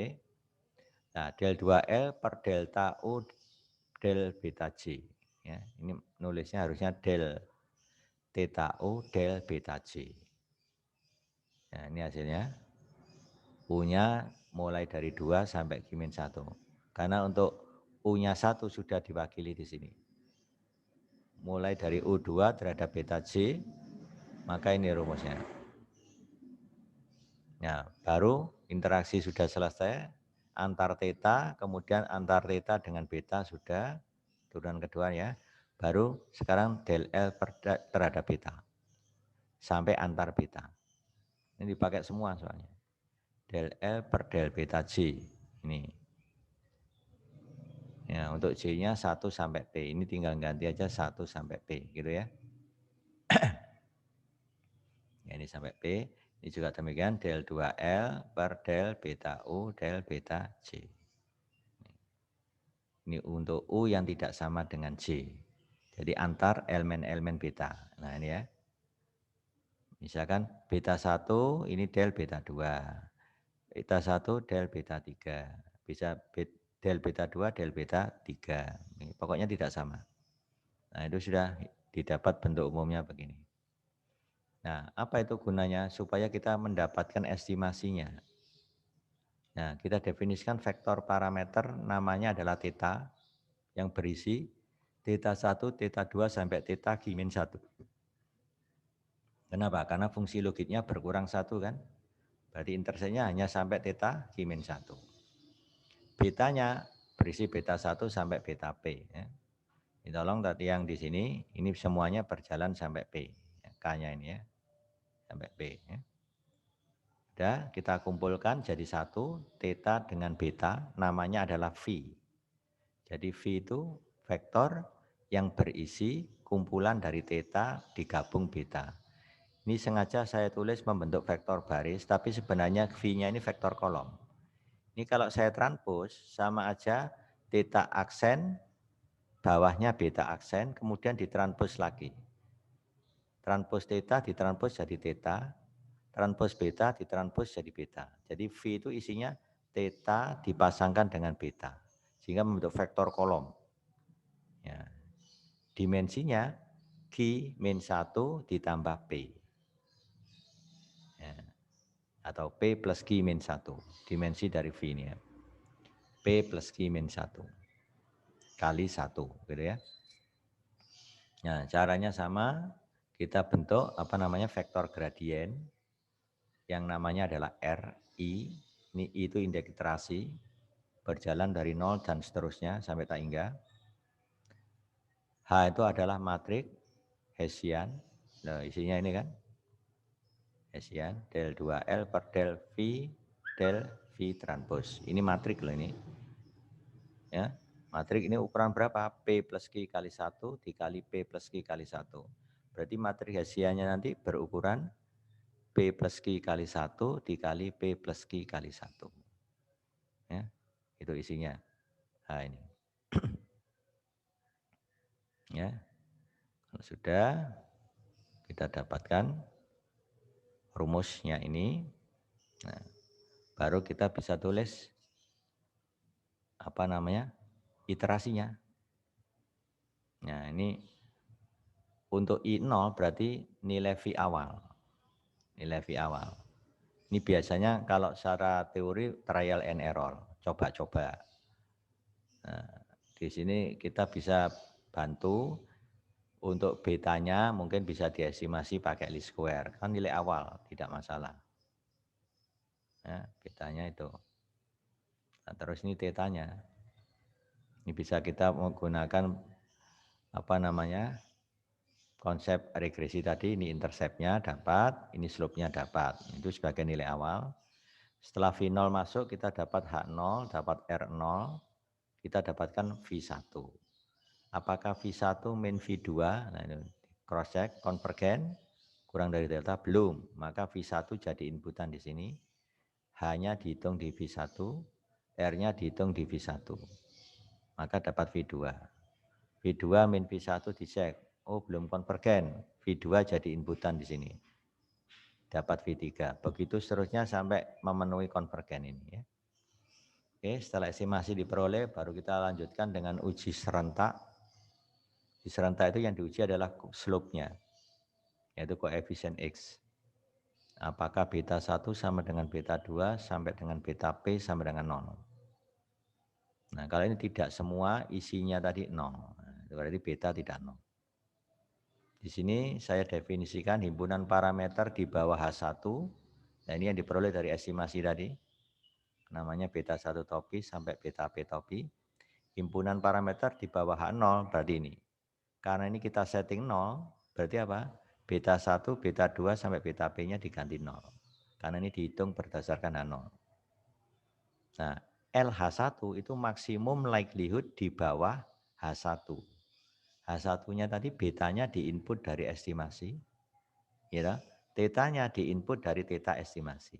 Nah, del 2L per delta U del beta J. Ya, ini nulisnya harusnya del theta U del beta J. Nah, ini hasilnya. U-nya mulai dari 2 sampai Q-1. Karena untuk U-nya 1 sudah diwakili di sini. Mulai dari U2 terhadap beta J, maka ini rumusnya. Nah, baru interaksi sudah selesai, antar theta, kemudian antar theta dengan beta sudah, turunan kedua ya. Baru sekarang del L terhadap beta, sampai antar beta. Ini dipakai semua soalnya. Del L per del beta J, ini. Ya, untuk J-nya 1 sampai P, ini tinggal ganti aja 1 sampai P, gitu ya. Ya, ini sampai P, ini juga demikian del 2L per del beta U del beta J. Ini untuk U yang tidak sama dengan J. Jadi antar elemen-elemen beta. Nah ini ya. Misalkan beta 1 ini del beta 2. Beta 1 del beta 3. Bisa del beta 2 del beta 3. Ini pokoknya tidak sama. Nah itu sudah didapat bentuk umumnya begini. Nah apa itu gunanya? Supaya kita mendapatkan estimasinya. Nah kita definisikan vektor parameter namanya adalah theta yang berisi theta 1, theta 2 sampai theta Q-1. Kenapa? Karena fungsi logiknya berkurang 1 kan? Berarti intersenya hanya sampai theta Q-1. Betanya berisi beta 1 sampai beta P. Ya. Ini tolong tadi yang di sini, ini semuanya berjalan sampai P. K-nya ini ya, sampai P. Ya. Sudah, kita kumpulkan jadi satu, theta dengan beta, namanya adalah V. Jadi V itu vektor yang berisi kumpulan dari theta digabung beta. Ini sengaja saya tulis membentuk vektor baris, tapi sebenarnya V-nya ini vektor kolom. Ini kalau saya transpose, sama aja theta aksen, bawahnya beta aksen, kemudian ditranspose lagi. Transpose theta ditranspose jadi theta, transpose beta ditranspose jadi beta. Jadi V itu isinya theta dipasangkan dengan beta, sehingga membentuk vektor kolom. Ya. Dimensinya Q-1 ditambah P. Ya. Atau P plus Q-1. Dimensi dari V ini ya. P plus Q-1. Kali 1. Gitu ya. Nah caranya sama. Kita bentuk vektor gradien. Yang namanya adalah RI. Ini I itu indeks iterasi. Berjalan dari 0 dan seterusnya sampai tak hingga. H itu adalah matrik Hessian. Nah, isinya ini kan. Hessian del 2L per del V del V transpose. Ini matrik loh ini. Ya, matrik ini ukuran berapa? P plus Q kali 1 dikali P plus Q kali 1. Berarti matrik Hessiannya nanti berukuran P plus Q kali 1 dikali P plus Q kali 1. Ya, itu isinya. Nah ini. Ya, kalau sudah kita dapatkan rumusnya ini, nah, baru kita bisa tulis apa namanya iterasinya. Nah ini untuk I0 berarti nilai V awal. Nilai V awal. Ini biasanya kalau secara teori trial and error, coba-coba. Nah, di sini kita bisa bantu untuk betanya mungkin bisa diestimasi pakai least square. Kan nilai awal, tidak masalah. Ya, betanya itu. Nah, terus ini tetanya. Ini bisa kita menggunakan apa namanya konsep regresi tadi, ini interceptnya dapat, ini slope-nya dapat. Itu sebagai nilai awal. Setelah V0 masuk, kita dapat H0, dapat R0, kita dapatkan V1. Apakah V1 min V2? Nah, ini cross check, konvergen, kurang dari delta, belum. Maka V1 jadi inputan di sini. H-nya dihitung di V1, R-nya dihitung di V1. Maka dapat V2. V2 min V1 dicek. Oh, belum konvergen. V2 jadi inputan di sini. Dapat V3. Begitu seterusnya sampai memenuhi konvergen ini. Ya. Oke, setelah estimasi diperoleh, baru kita lanjutkan dengan uji serentak. Uji serentak itu yang diuji adalah slope-nya, yaitu koefisien X. Apakah beta 1 sama dengan beta 2 sampai dengan beta P sama dengan 0. Nah, kalau ini tidak semua isinya tadi 0. Nah, itu berarti beta tidak 0. Di sini saya definisikan himpunan parameter di bawah H1. Nah, ini yang diperoleh dari estimasi tadi. Namanya beta 1 topi sampai beta P topi. Himpunan parameter di bawah H0 berarti ini. Karena ini kita setting 0, berarti apa? Beta 1, beta 2 sampai beta P-nya diganti 0. Karena ini dihitung berdasarkan H0. Nah, LH1 itu maksimum likelihood di bawah H1. H1-nya tadi betanya diinput dari estimasi, ya, tetanya diinput dari teta estimasi.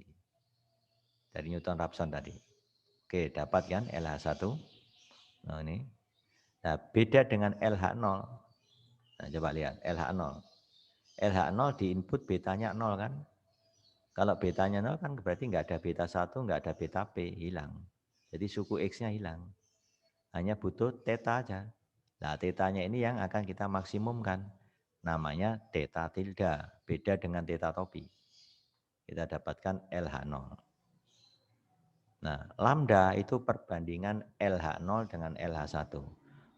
Dari Newton-Raphson tadi. Oke, dapat kan LH1? Nah, ini. Nah, beda dengan LH0. Nah, coba lihat LH0. LH0 diinput betanya 0 kan? Kalau betanya 0 kan berarti nggak ada beta 1, nggak ada beta P, hilang. Jadi suku X-nya hilang. Hanya butuh teta aja. Nah, tetanya ini yang akan kita maksimumkan. Namanya teta tilde, beda dengan teta topi. Kita dapatkan LH0. Nah, lambda itu perbandingan LH0 dengan LH1.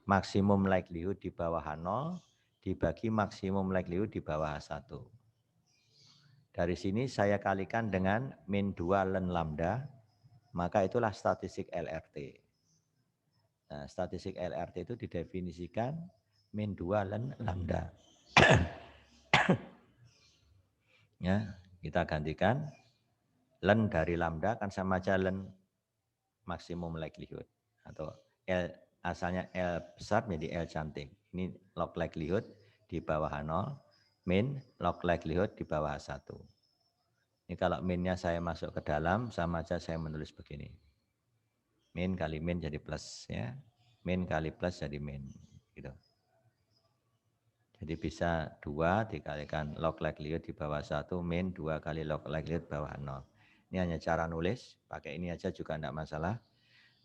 Maksimum likelihood di bawah H0 dibagi maksimum likelihood di bawah H1. Dari sini saya kalikan dengan min 2 len lambda, maka itulah statistik LRT. Nah, statistik LRT itu didefinisikan min 2 len lambda. Ya, kita gantikan len dari lambda kan sama aja len maksimum likelihood atau L asalnya L besar menjadi L cantik. Ini log likelihood di bawah H0 min log likelihood di bawah H1. Ini kalau minnya saya masuk ke dalam sama aja saya menulis begini. Min kali min jadi plus ya. Min kali plus jadi min gitu. Jadi bisa 2 dikalikan log likelihood di bawah 1 min 2 kali log likelihood bawah 0. Ini hanya cara nulis, pakai ini aja juga tidak masalah.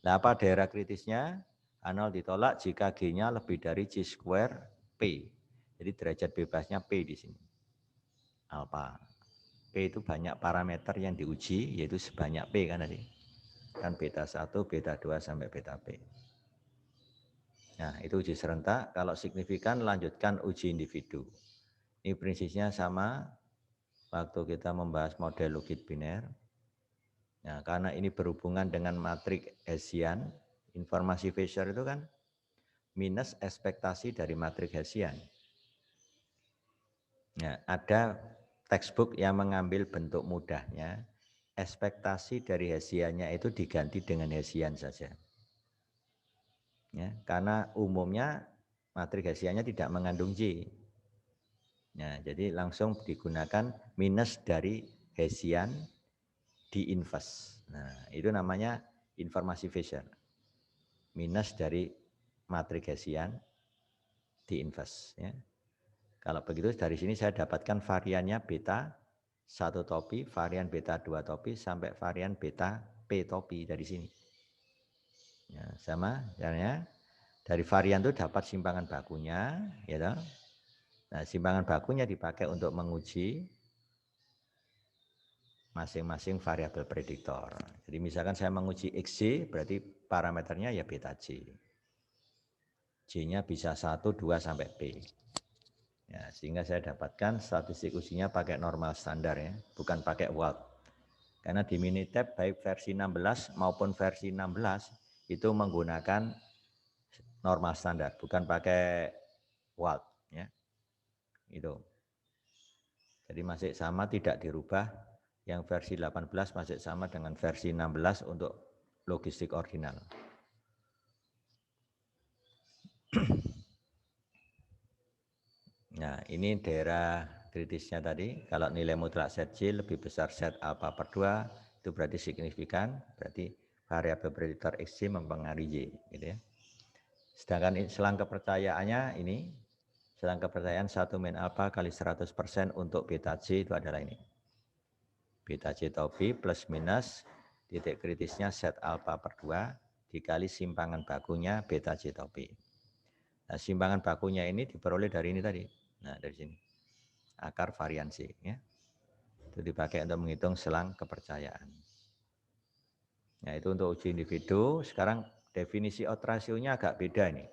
Nah, apa daerah kritisnya? H0 ditolak jika G-nya lebih dari G square P. Jadi derajat bebasnya P di sini. Alpha. P itu banyak parameter yang diuji, yaitu sebanyak P kan tadi. Kan beta 1, beta 2 sampai beta P. Nah, itu uji serentak. Kalau signifikan, lanjutkan uji individu. Ini prinsipnya sama waktu kita membahas model Lugit biner. Nah, karena ini berhubungan dengan matrik Hessian, informasi Fisher itu kan minus ekspektasi dari matrik Hessian. Nah, ada textbook yang mengambil bentuk mudahnya, ekspektasi dari Hessiannya itu diganti dengan Hessian saja. Ya, karena umumnya matrik Hessiannya tidak mengandung J. Nah, jadi langsung digunakan minus dari Hessian di inverse. Nah, itu namanya informasi Fisher. Minus dari matrik Hessian di inverse. Ya. Kalau begitu dari sini saya dapatkan variannya beta 1 topi, varian beta 2 topi, sampai varian beta P topi dari sini. Ya, sama caranya. Dari varian itu dapat simpangan bakunya. Ya, nah, simpangan bakunya dipakai untuk menguji masing-masing variabel prediktor. Jadi misalkan saya menguji XJ, berarti parameternya ya beta J. J-nya bisa 1, 2, sampai P. Ya, sehingga saya dapatkan statistik ujinya pakai normal standar ya, bukan pakai Wald. Karena di Minitab baik versi 16 maupun versi 16 itu menggunakan normal standar, bukan pakai Wald. Ya. Itu. Jadi masih sama, tidak dirubah. Yang versi 18 masih sama dengan versi 16 untuk logistik ordinal. Nah, ini daerah kritisnya tadi. Kalau nilai mutlak set J lebih besar set alpha per 2, itu berarti signifikan, berarti variabel prediktor XJ mempengaruhi Y. Gitu ya. Sedangkan selang kepercayaannya ini, selang kepercayaan 1 min alpha kali 100% untuk beta J itu adalah ini. Beta J topi plus minus titik kritisnya set alpha per 2 dikali simpangan bakunya beta J topi. Nah, simpangan bakunya ini diperoleh dari ini tadi. Nah, dari sini. Akar variansi. Ya. Itu dipakai untuk menghitung selang kepercayaan. Nah, itu untuk uji individu. Sekarang definisi odd ratio-nya agak beda nih.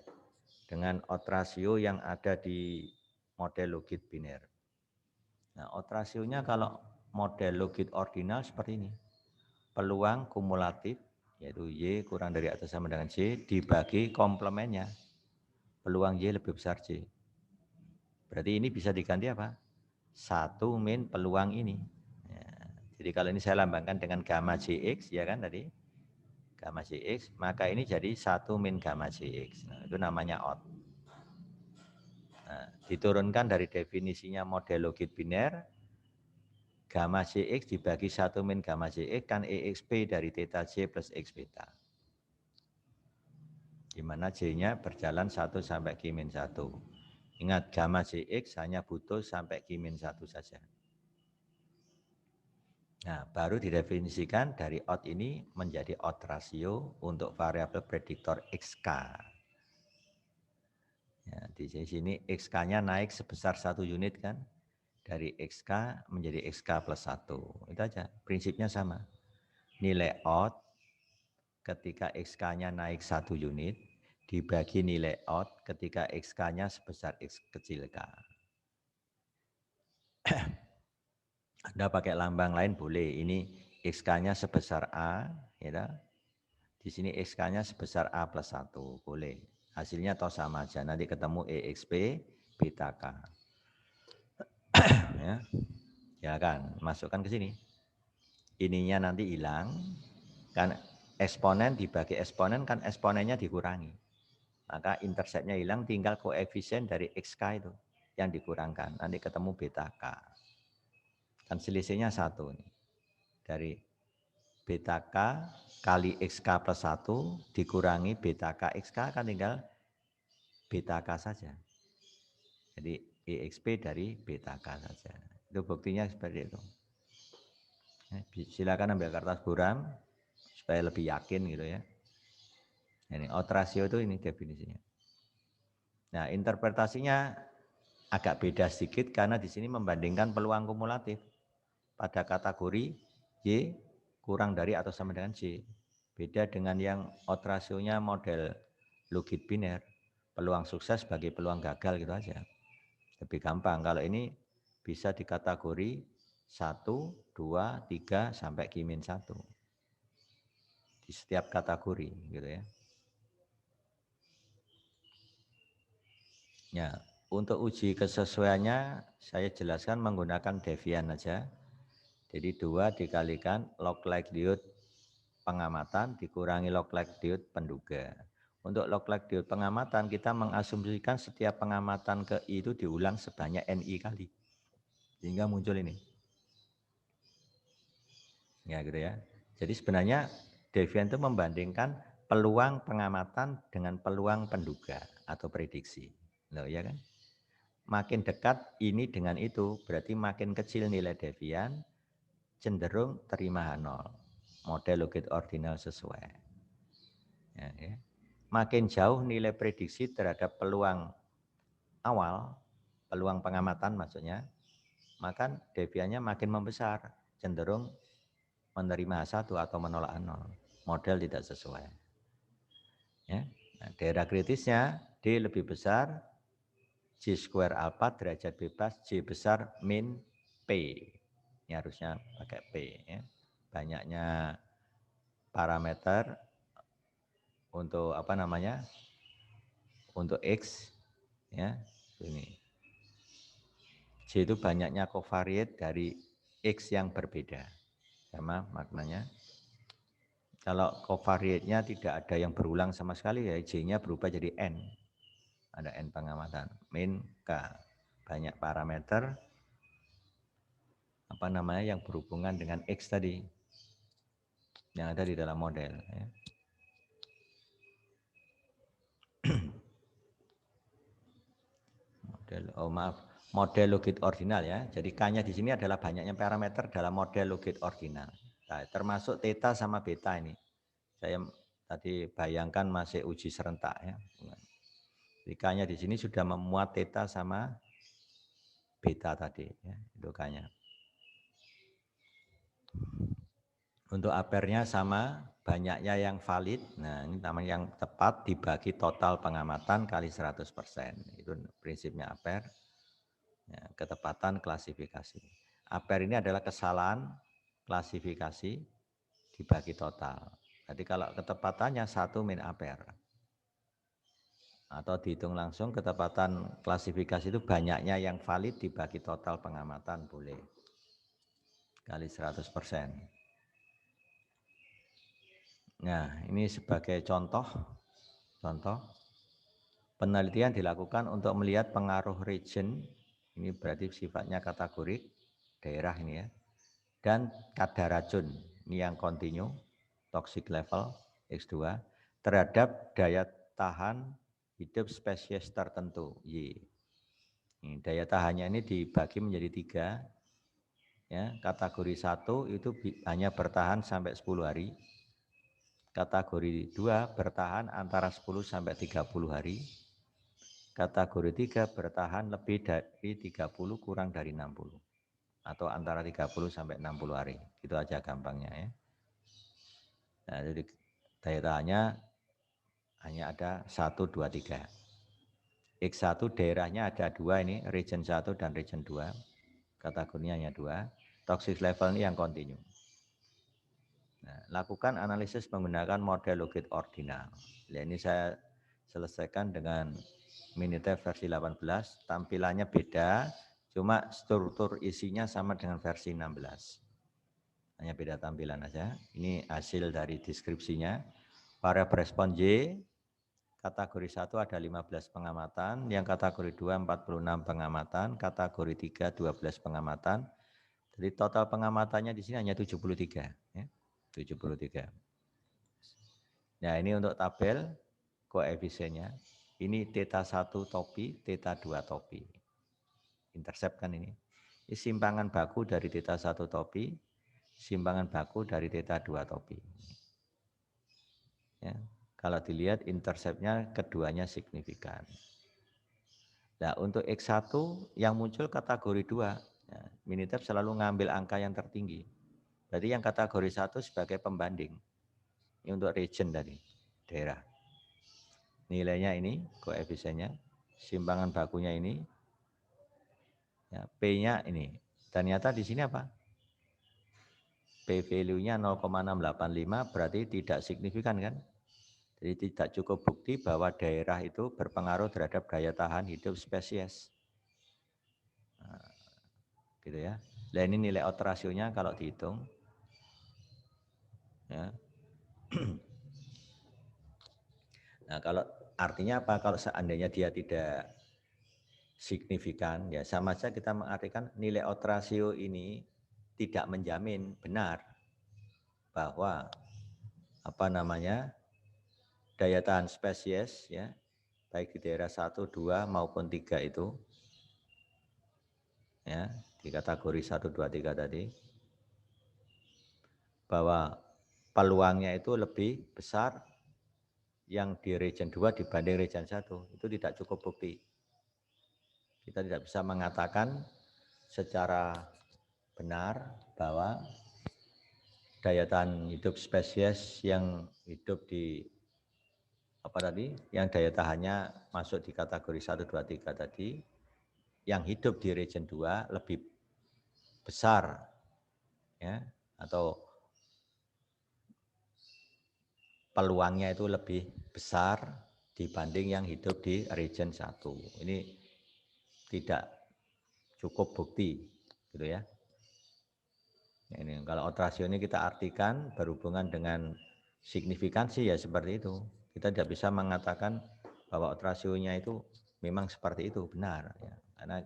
Dengan odd ratio yang ada di model logit biner. Nah, odd ratio-nya kalau model logit ordinal seperti ini. Peluang kumulatif, yaitu Y kurang dari atau sama dengan J, dibagi komplemennya. Peluang Y lebih besar J. Berarti ini bisa diganti apa? 1 min peluang ini. Ya, jadi kalau ini saya lambangkan dengan gamma Jx, ya kan tadi? Gamma Jx, maka ini jadi 1 min gamma Jx. Nah, itu namanya odd. Nah, diturunkan dari definisinya model logit biner, gamma Jx dibagi 1 min gamma Jx kan EXP dari theta J plus X beta. Di mana J-nya berjalan 1 sampai Q-1. Ingat, gamma Jx hanya butuh sampai Q-1 saja. Nah, baru didefinisikan dari odd ini menjadi odd ratio untuk variabel prediktor XK. Ya, di sini XK-nya naik sebesar 1 unit kan. Dari XK menjadi XK plus 1. Itu aja, prinsipnya sama. Nilai odd ketika XK-nya naik 1 unit, dibagi nilai odd ketika XK-nya sebesar X kecil K. Anda pakai lambang lain boleh, ini XK-nya sebesar A, ya. Di sini XK-nya sebesar A plus 1, boleh. Hasilnya toh sama aja, nanti ketemu EXP beta K. Ya. Silakan, masukkan ke sini. Ininya nanti hilang, kan eksponen dibagi eksponen, kan eksponennya dikurangi. Maka interseptnya hilang, tinggal koefisien dari XK itu yang dikurangkan. Nanti ketemu beta K. Kan selisihnya 1 nih. Dari beta K kali XK plus 1 dikurangi beta K XK kan tinggal beta K saja. Jadi EXP dari beta K saja. Itu buktinya seperti itu. Silakan ambil kertas buram supaya lebih yakin gitu ya. Ini odd ratio itu ini definisinya. Nah, interpretasinya agak beda sedikit karena di sini membandingkan peluang kumulatif pada kategori Y kurang dari atau sama dengan J. Beda dengan yang odd ratio-nya model logit biner, peluang sukses bagi peluang gagal gitu aja. Lebih gampang. Kalau ini bisa dikategori 1, 2, 3 sampai Q-1. Di setiap kategori gitu ya. Ya, untuk uji kesesuaiannya saya jelaskan menggunakan Devian aja. Jadi 2 dikalikan log likelihood pengamatan dikurangi log likelihood penduga. Untuk log likelihood pengamatan kita mengasumsikan setiap pengamatan ke I itu diulang sebanyak NI kali. Sehingga muncul ini. Ya gitu ya. Jadi sebenarnya devian itu membandingkan peluang pengamatan dengan peluang penduga atau prediksi. Loh ya kan? Makin dekat ini dengan itu, berarti makin kecil nilai devian, cenderung terima nol. Model Logit ordinal sesuai. Ya, ya. Makin jauh nilai prediksi terhadap peluang awal, peluang pengamatan maksudnya, maka deviannya makin membesar, cenderung menerima H1 atau menolak nol. Model tidak sesuai. Ya. Nah, daerah kritisnya D lebih besar, J square alpha derajat bebas, J besar min P. Ini harusnya pakai P. Ya. Banyaknya parameter untuk apa namanya? Untuk X. Ya, ini. J itu banyaknya covariate dari X yang berbeda. Sama maknanya. Kalau covariate-nya tidak ada yang berulang sama sekali, ya J-nya berubah jadi N. Ada N pengamatan. Min K. Banyak parameter apa namanya yang berhubungan dengan X tadi yang ada di dalam model. Ya. Model Logit ordinal ya. Jadi K-nya di sini adalah banyaknya parameter dalam model Logit ordinal. Nah, termasuk theta sama beta ini. Saya tadi bayangkan masih uji serentak ya. Jadi K-nya di sini sudah memuat theta sama beta tadi ya, itu K-nya. Untuk apernya sama, banyaknya yang valid. Nah, ini namanya yang tepat dibagi total pengamatan kali 100%. Itu prinsipnya aper. Ya, ketepatan klasifikasi. Aper ini adalah kesalahan klasifikasi dibagi total. Jadi kalau ketepatannya 1 min aper. Atau dihitung langsung ketepatan klasifikasi itu banyaknya yang valid dibagi total pengamatan boleh. Kali 100%. Nah, ini sebagai contoh penelitian dilakukan untuk melihat pengaruh region, ini berarti sifatnya kategorik, daerah ini ya, dan kadar racun, ini yang kontinu, toxic level, X2, terhadap daya tahan hidup spesies tertentu, Y. Ini, daya tahannya ini dibagi menjadi 3, ya, kategori 1 itu hanya bertahan sampai 10 hari, kategori 2 bertahan antara 10 sampai 30 hari. Kategori 3 bertahan lebih dari 30 kurang dari 60. Atau antara 30 sampai 60 hari. Itu aja gampangnya ya. Nah, jadi daya tahannya hanya ada 1, 2, 3. X1 daerahnya ada 2 ini, region 1 dan region 2. Kategorinya hanya 2. Toxic level ini yang kontinu. Nah, lakukan analisis menggunakan model Logit ordinal. Nah, ini saya selesaikan dengan Minitab versi 18. Tampilannya beda, cuma struktur isinya sama dengan versi 16. Hanya beda tampilan aja. Ini hasil dari deskripsinya. Variabel respon Y, kategori 1 ada 15 pengamatan, yang kategori 2 46 pengamatan, kategori 3 12 pengamatan. Jadi total pengamatannya di sini hanya 73. Ya. 73. Nah ini untuk tabel koefisiennya. Ini theta 1 topi, theta 2 topi. Intercept kan ini. Ini simpangan baku dari theta 1 topi, simpangan baku dari theta 2 topi. Ya, kalau dilihat interceptnya keduanya signifikan. Nah untuk X1 yang muncul kategori 2, ya, Minitab selalu ngambil angka yang tertinggi. Berarti yang kategori 1 sebagai pembanding. Ini untuk region tadi, daerah. Nilainya ini, koefisiennya, simpangan bakunya ini, ya, P-nya ini. Ternyata di sini apa? P value-nya 0,685 berarti tidak signifikan kan? Jadi tidak cukup bukti bahwa daerah itu berpengaruh terhadap daya tahan hidup spesies. Nah, gitu ya. Nah ini nilai odds ratio-nya kalau dihitung. Ya. Nah kalau artinya apa? Kalau seandainya dia tidak signifikan, ya sama saja kita mengartikan nilai odds ratio ini tidak menjamin benar. bahwa daya tahan spesies ya, baik di daerah 1, 2 maupun 3 itu ya, di kategori 1, 2, 3 tadi, bahwa peluangnya itu lebih besar yang di region 2 dibanding region 1, itu tidak cukup bukti. Kita tidak bisa mengatakan secara benar bahwa daya tahan hidup spesies yang hidup di yang daya tahannya masuk di kategori 1, 2, 3 tadi, yang hidup di region 2 lebih besar ya, atau peluangnya itu lebih besar dibanding yang hidup di region 1. Ini tidak cukup bukti gitu ya. Ini kalau outrasio ini kita artikan berhubungan dengan signifikansi ya seperti itu. Kita tidak bisa mengatakan bahwa outrasionya itu memang seperti itu, benar ya. Karena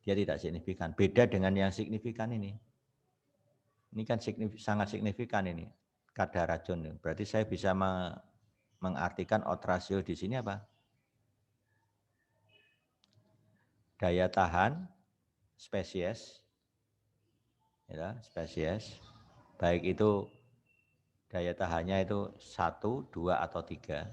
dia tidak signifikan. Beda dengan yang signifikan ini. Ini kan sangat signifikan ini kadar racun. Berarti saya bisa mengartikan outrasio di sini apa? Daya tahan spesies, ya, spesies, baik itu daya tahannya itu 1, 2, atau 3,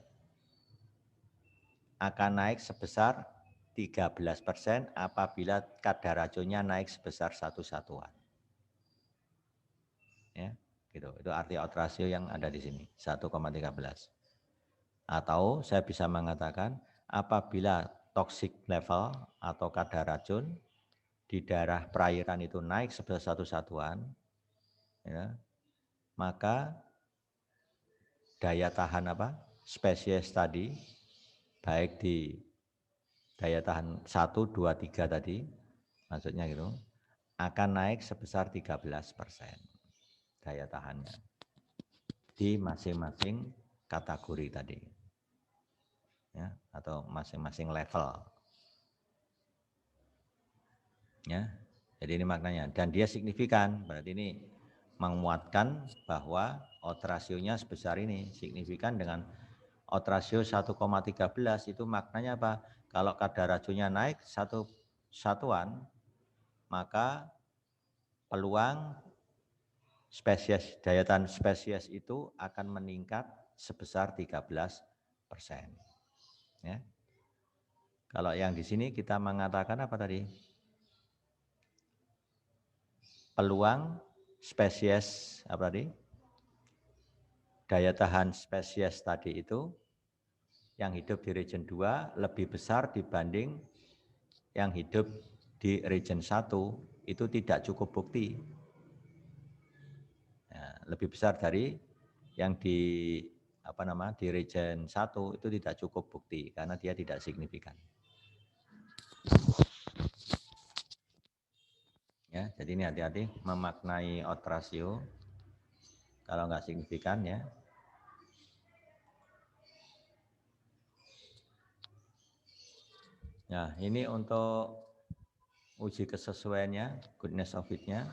akan naik sebesar 13% apabila kadar racunnya naik sebesar 1 satuan. Ya, gitu. Itu arti outrasio yang ada di sini, 1,13. Atau saya bisa mengatakan apabila toxic level atau kadar racun di daerah perairan itu naik sebesar 1 satuan, ya, maka daya tahan spesies tadi, baik di daya tahan 1, 2, 3 tadi, maksudnya gitu, akan naik sebesar 13% daya tahannya di masing-masing kategori tadi, ya, atau masing-masing level. Ya, jadi ini maknanya, dan dia signifikan, berarti ini menguatkan bahwa outrasionya sebesar ini, signifikan dengan outrasio 1,13 itu maknanya apa? Kalau kadar racunnya naik 1 satuan, maka peluang spesies, daya tahan spesies itu akan meningkat sebesar 13%. Ya. Kalau yang di sini kita mengatakan apa tadi? Peluang spesies apa tadi? Daya tahan spesies tadi itu yang hidup di region 2 lebih besar dibanding yang hidup di region 1, itu tidak cukup bukti. Ya, lebih besar dari yang di di region 1 itu tidak cukup bukti karena dia tidak signifikan. Ya, jadi ini hati-hati memaknai outrasio kalau nggak signifikan ya. Nah, ini untuk uji kesesuaiannya, goodness of it-nya,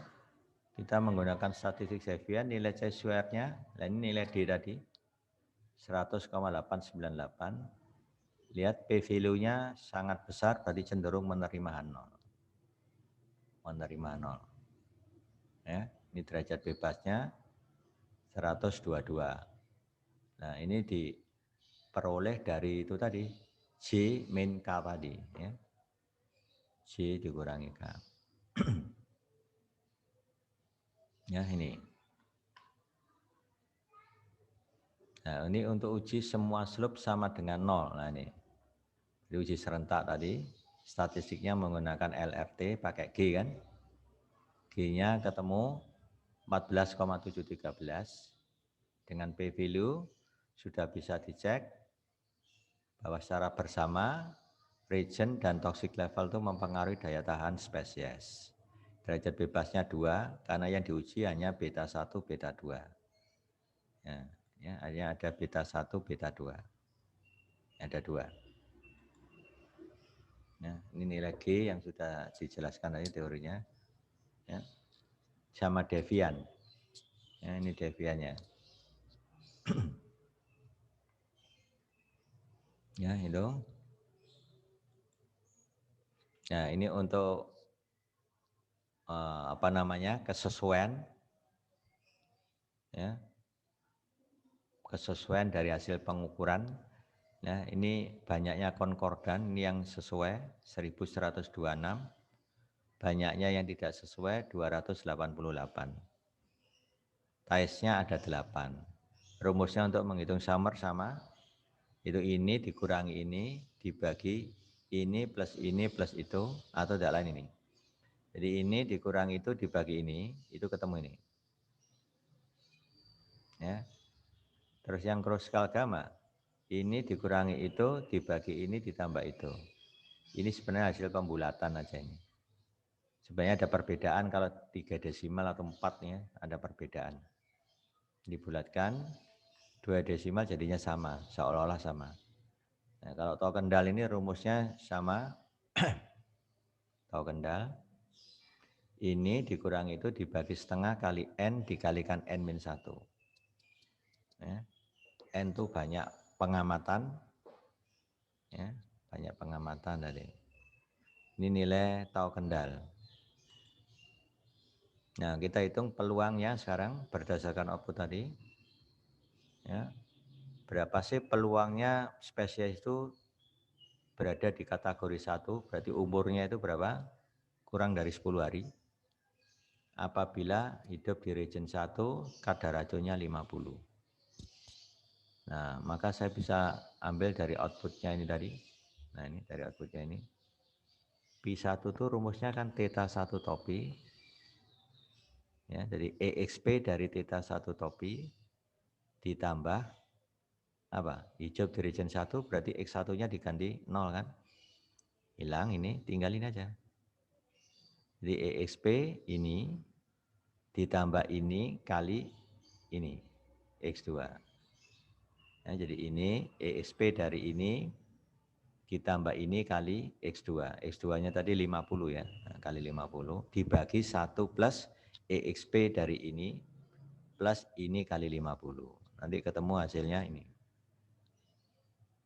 kita menggunakan statistik Xavier, nilai C-square-nya, nah ini nilai D tadi, 100,898. Lihat P-value-nya sangat besar, berarti cenderung menerima 0. Menerima 0. Ya, ini derajat bebasnya 122. Nah, ini diperoleh dari itu tadi, J min K tadi. Ya. J dikurangi K. Ya, ini. Nah, ini untuk uji semua slope sama dengan 0. Nah, ini. Di uji serentak tadi, statistiknya menggunakan LRT pakai G kan. G-nya ketemu 14,713. Dengan P-value sudah bisa dicek bahwa secara bersama region dan toxic level itu mempengaruhi daya tahan spesies. Derajat bebasnya 2, karena yang diuji hanya beta 1, beta 2. Ya, hanya ada beta 1, beta 2. Ada 2. Ya, ini nilai G yang sudah dijelaskan tadi teorinya. Ya, sama Devian. Ya, ini deviannya. Ya, itu. Nah, ini untuk apa namanya? Kesesuaian ya. Kesesuaian dari hasil pengukuran. Nah, ini banyaknya konkordan, ini yang sesuai 1126. Banyaknya yang tidak sesuai 288. Taisnya ada 8. Rumusnya untuk menghitung summer sama itu ini dikurangi ini dibagi ini plus itu atau tidak lain ini. Jadi ini dikurangi itu dibagi ini, itu ketemu ini. Ya. Terus yang kroskal gamma, ini dikurangi itu dibagi ini ditambah itu. Ini sebenarnya hasil pembulatan aja ini. Sebenarnya ada perbedaan kalau 3 desimal atau 4 ya, ada perbedaan. Dibulatkan 2 desimal jadinya sama, seolah-olah sama. Nah, kalau tahu kendal ini rumusnya sama. Tahu kendal. Ini dikurangi itu dibagi setengah kali N dikalikan N-1. Ya. N itu banyak pengamatan. Ya, banyak pengamatan tadi. Ini nilai tahu kendal. Nah, kita hitung peluangnya sekarang berdasarkan output tadi. Ya. Berapa sih peluangnya spesies itu berada di kategori 1, berarti umurnya itu berapa? Kurang dari 10 hari. Apabila hidup di region 1, kadar racunnya 50. Nah, maka saya bisa ambil dari outputnya ini tadi. Nah, ini dari outputnya ini. P1 itu rumusnya kan theta 1 topi. Ya, jadi EXP dari theta 1 topi ditambah apa? Hidup di region 1 berarti X1-nya diganti 0 kan? Hilang ini, tinggalin aja. Jadi EXP ini ditambah ini kali ini X2. Nah, jadi ini EXP dari ini ditambah ini kali X2. X2-nya tadi 50 ya. Nah, kali 50 dibagi 1 plus EXP dari ini plus ini kali 50. Nanti ketemu hasilnya ini.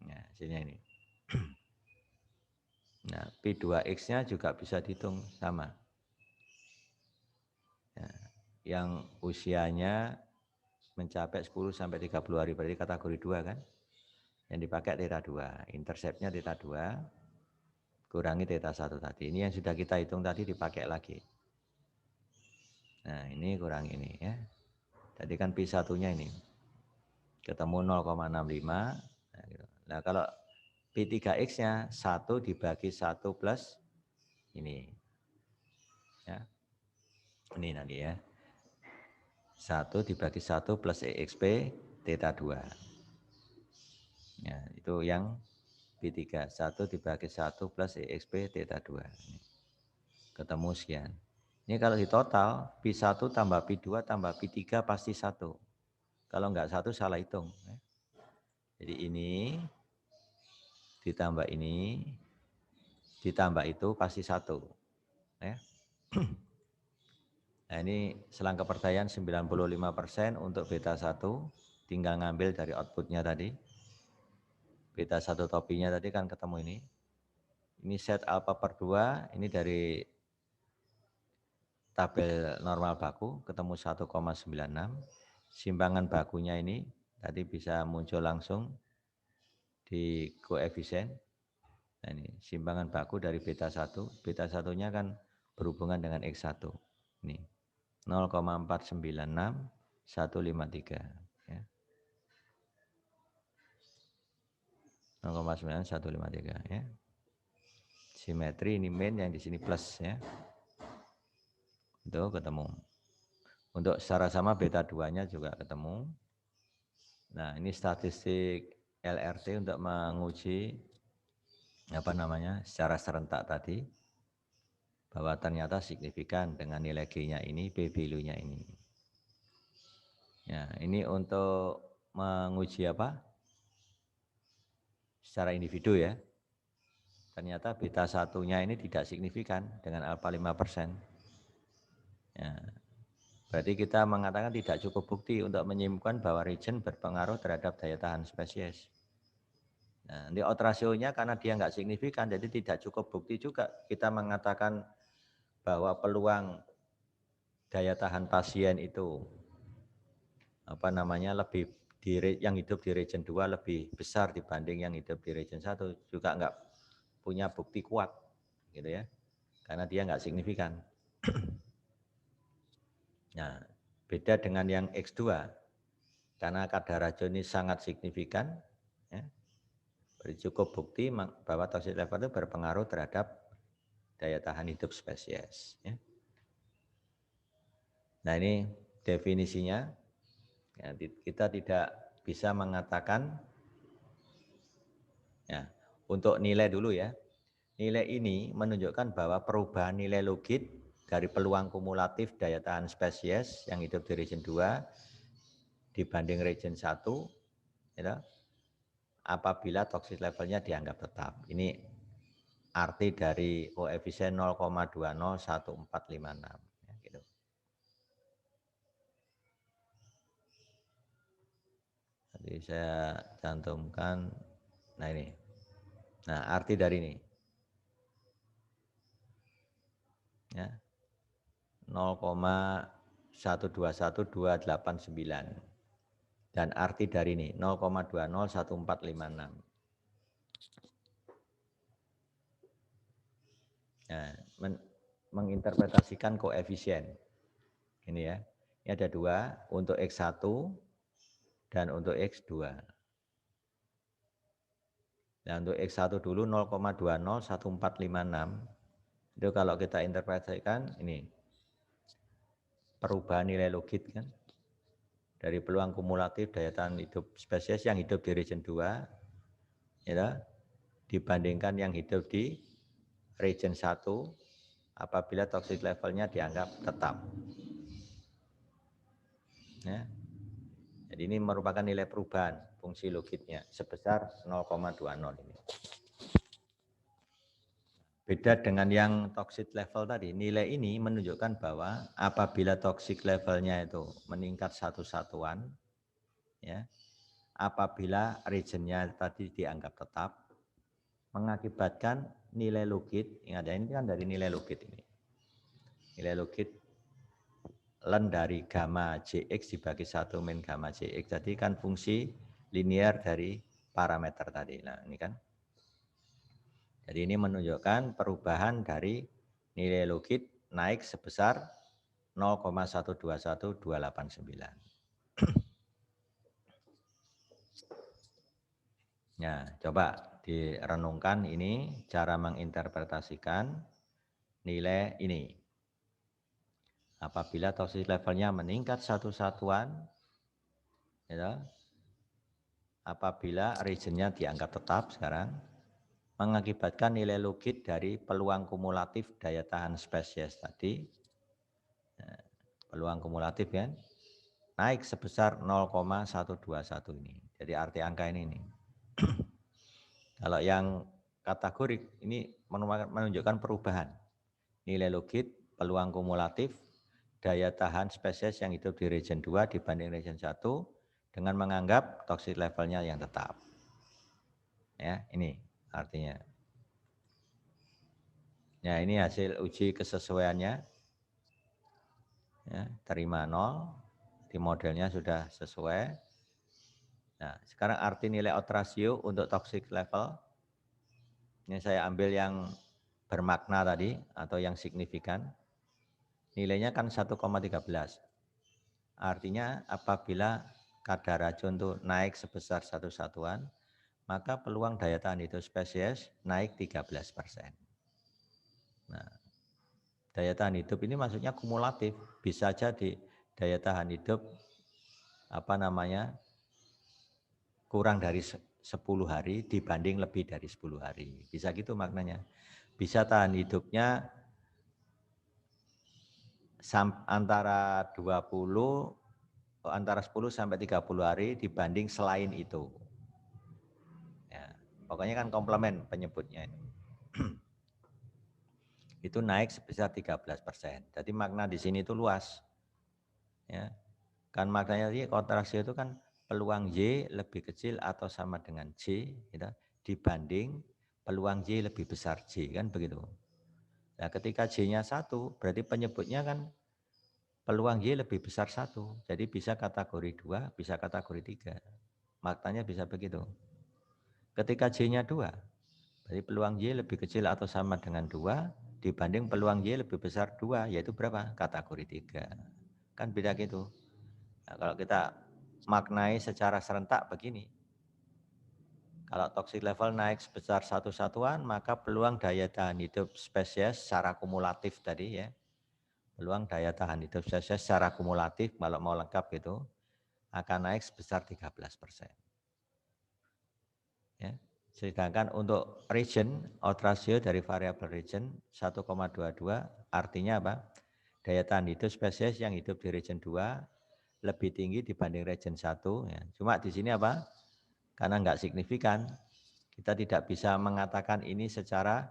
Nah, hasilnya ini. Nah, P2X-nya juga bisa dihitung sama. Nah, yang usianya mencapai 10 sampai 30 hari berarti kategori 2 kan? Yang dipakai theta 2, interceptnya theta 2 kurangi theta 1 tadi. Ini yang sudah kita hitung tadi dipakai lagi. Nah, ini kurang ini ya. Tadi kan P1-nya ini. Ketemu 0,65. Nah, gitu. Nah, kalau P3X-nya 1 dibagi 1 plus ini. Ya. Ini nanti ya. 1 dibagi 1 plus EXP theta 2. Ya, itu yang P3. 1 dibagi 1 plus EXP theta 2. Ketemu sekian. Ini kalau di total, P1 tambah P2 tambah P3 pasti 1. Kalau enggak 1 salah hitung. Jadi ini ditambah ini, ditambah itu pasti 1. Ya. Nah, ini selang kepercayaan 95% untuk beta 1. Tinggal ngambil dari outputnya tadi. Beta 1 topinya tadi kan ketemu ini. Ini set alpha per 2, ini dari tabel normal baku, ketemu 1,96. Simpangan bakunya ini tadi bisa muncul langsung di koefisien. Nah, ini simpangan baku dari beta 1. Beta 1-nya kan berhubungan dengan X1. Ini 0,496153 ya. 0,9153 ya. Simetri ini min yang di sini plus ya. Itu ketemu. Untuk secara sama beta 2-nya juga ketemu. Nah, ini statistik LRT untuk menguji apa namanya? Secara serentak tadi bahwa ternyata signifikan dengan nilai G-nya ini, P value-nya ini. Ya, ini untuk menguji apa? Secara individu ya. Ternyata beta 1-nya ini tidak signifikan dengan alfa 5%. Ya. Berarti kita mengatakan tidak cukup bukti untuk menyimpulkan bahwa reagen berpengaruh terhadap daya tahan spesies. Nah, nanti odds ratio-nya karena dia nggak signifikan, jadi tidak cukup bukti juga kita mengatakan bahwa peluang daya tahan pasien itu lebih yang hidup di region 2 lebih besar dibanding yang hidup di region 1, juga enggak punya bukti kuat gitu ya. Karena dia enggak signifikan. Nah, beda dengan yang X2 karena kadar racun ini sangat signifikan ya. Cukup bukti bahwa toxic level itu berpengaruh terhadap daya tahan hidup spesies ya. Nah, ini definisinya. Ya, kita tidak bisa mengatakan ya, untuk nilai dulu ya. Nilai ini menunjukkan bahwa perubahan nilai logit dari peluang kumulatif daya tahan spesies yang hidup di region 2 dibanding region 1 ya, apabila toxic levelnya dianggap tetap. Ini arti dari koefisien 0,201456 ya, gitu. Jadi saya cantumkan, nah ini, nah arti dari ini ya 0,121289 dan arti dari ini 0,201456. Nah, menginterpretasikan koefisien ini ya. Ini ada dua untuk X1 dan untuk X2. Nah, untuk X1 dulu 0,201456 itu kalau kita interpretasikan ini perubahan nilai logit kan dari peluang kumulatif daya tahan hidup spesies yang hidup di region 2 ya, dibandingkan yang hidup di region 1 apabila toxic levelnya dianggap tetap. Ya. Jadi ini merupakan nilai perubahan fungsi logitnya sebesar 0,20 ini. Beda dengan yang toxic level tadi, nilai ini menunjukkan bahwa apabila toxic levelnya itu meningkat satu satuan, ya, apabila regionnya tadi dianggap tetap, mengakibatkan nilai logit, ingat ya ini kan dari nilai logit ini. Nilai logit ln dari gamma Jx dibagi 1 min gamma Jx, tadi kan fungsi linear dari parameter tadi. Nah ini kan. Jadi ini menunjukkan perubahan dari nilai logit naik sebesar 0,121289. Nah, coba direnungkan ini cara menginterpretasikan nilai ini. Apabila toxic levelnya meningkat satu satuan, ya, apabila regionnya dianggap tetap sekarang, mengakibatkan nilai logit dari peluang kumulatif daya tahan spesies tadi, peluang kumulatif kan, naik sebesar 0,121 ini. Jadi arti angka ini nih. Kalau yang kategorik ini menunjukkan perubahan nilai logit, peluang kumulatif, daya tahan spesies yang hidup di region 2 dibanding region 1 dengan menganggap toxic levelnya yang tetap. Ya, ini artinya. Ya, ini hasil uji kesesuaiannya. Ya, terima 0, di modelnya sudah sesuai. Nah, sekarang arti nilai odds ratio untuk toxic level. Ini saya ambil yang bermakna tadi atau yang signifikan. Nilainya kan 1,13. Artinya apabila kadar racun itu naik sebesar satu satuan, maka peluang daya tahan hidup spesies naik 13%. Nah, daya tahan hidup ini maksudnya kumulatif, bisa jadi daya tahan hidup kurang dari 10 hari dibanding lebih dari 10 hari. Bisa gitu maknanya. Bisa tahan hidupnya antara 10 sampai 30 hari dibanding selain itu. Ya, pokoknya kan komplement penyebutnya. Itu naik sebesar 13%. Jadi makna di sini itu luas. Ya. Kan maknanya tadi kontrasio itu kan peluang Y lebih kecil atau sama dengan J gitu, dibanding peluang Y lebih besar J, kan begitu. Nah, ketika J-nya 1, berarti penyebutnya kan peluang Y lebih besar 1. Jadi bisa kategori 2, bisa kategori 3. Maknanya bisa begitu. Ketika J-nya 2, berarti peluang Y lebih kecil atau sama dengan 2 dibanding peluang Y lebih besar 2, yaitu berapa? Kategori 3. Kan beda gitu. Nah, kalau kita maknai secara serentak begini. Kalau toxic level naik sebesar 1 satuan, maka peluang daya tahan hidup spesies secara kumulatif tadi ya. Peluang daya tahan hidup spesies secara kumulatif kalau mau lengkap itu akan naik sebesar 13%. Ya. Sedangkan untuk region, odds ratio dari variabel region 1,22 artinya apa? Daya tahan hidup spesies yang hidup di region 2 lebih tinggi dibanding region 1. Ya. Cuma di sini apa? Karena enggak signifikan, kita tidak bisa mengatakan ini secara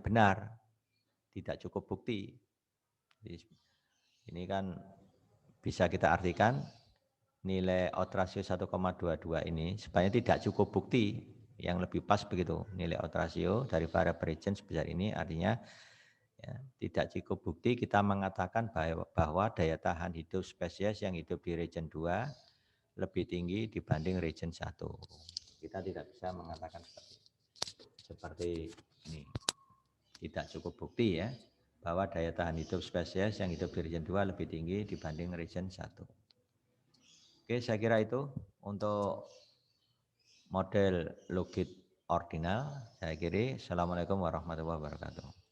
benar, tidak cukup bukti. Jadi, ini kan bisa kita artikan nilai odds ratio 1,22 ini sebenarnya tidak cukup bukti, yang lebih pas begitu. Nilai odds ratio dari variabel region sebesar ini artinya ya, tidak cukup bukti kita mengatakan bahwa daya tahan hidup spesies yang hidup di region 2 lebih tinggi dibanding region 1. Kita tidak bisa mengatakan seperti ini. Tidak cukup bukti ya, bahwa daya tahan hidup spesies yang hidup di region 2 lebih tinggi dibanding region 1. Oke, saya kira itu untuk model logit ordinal. Saya kira. Assalamualaikum warahmatullahi wabarakatuh.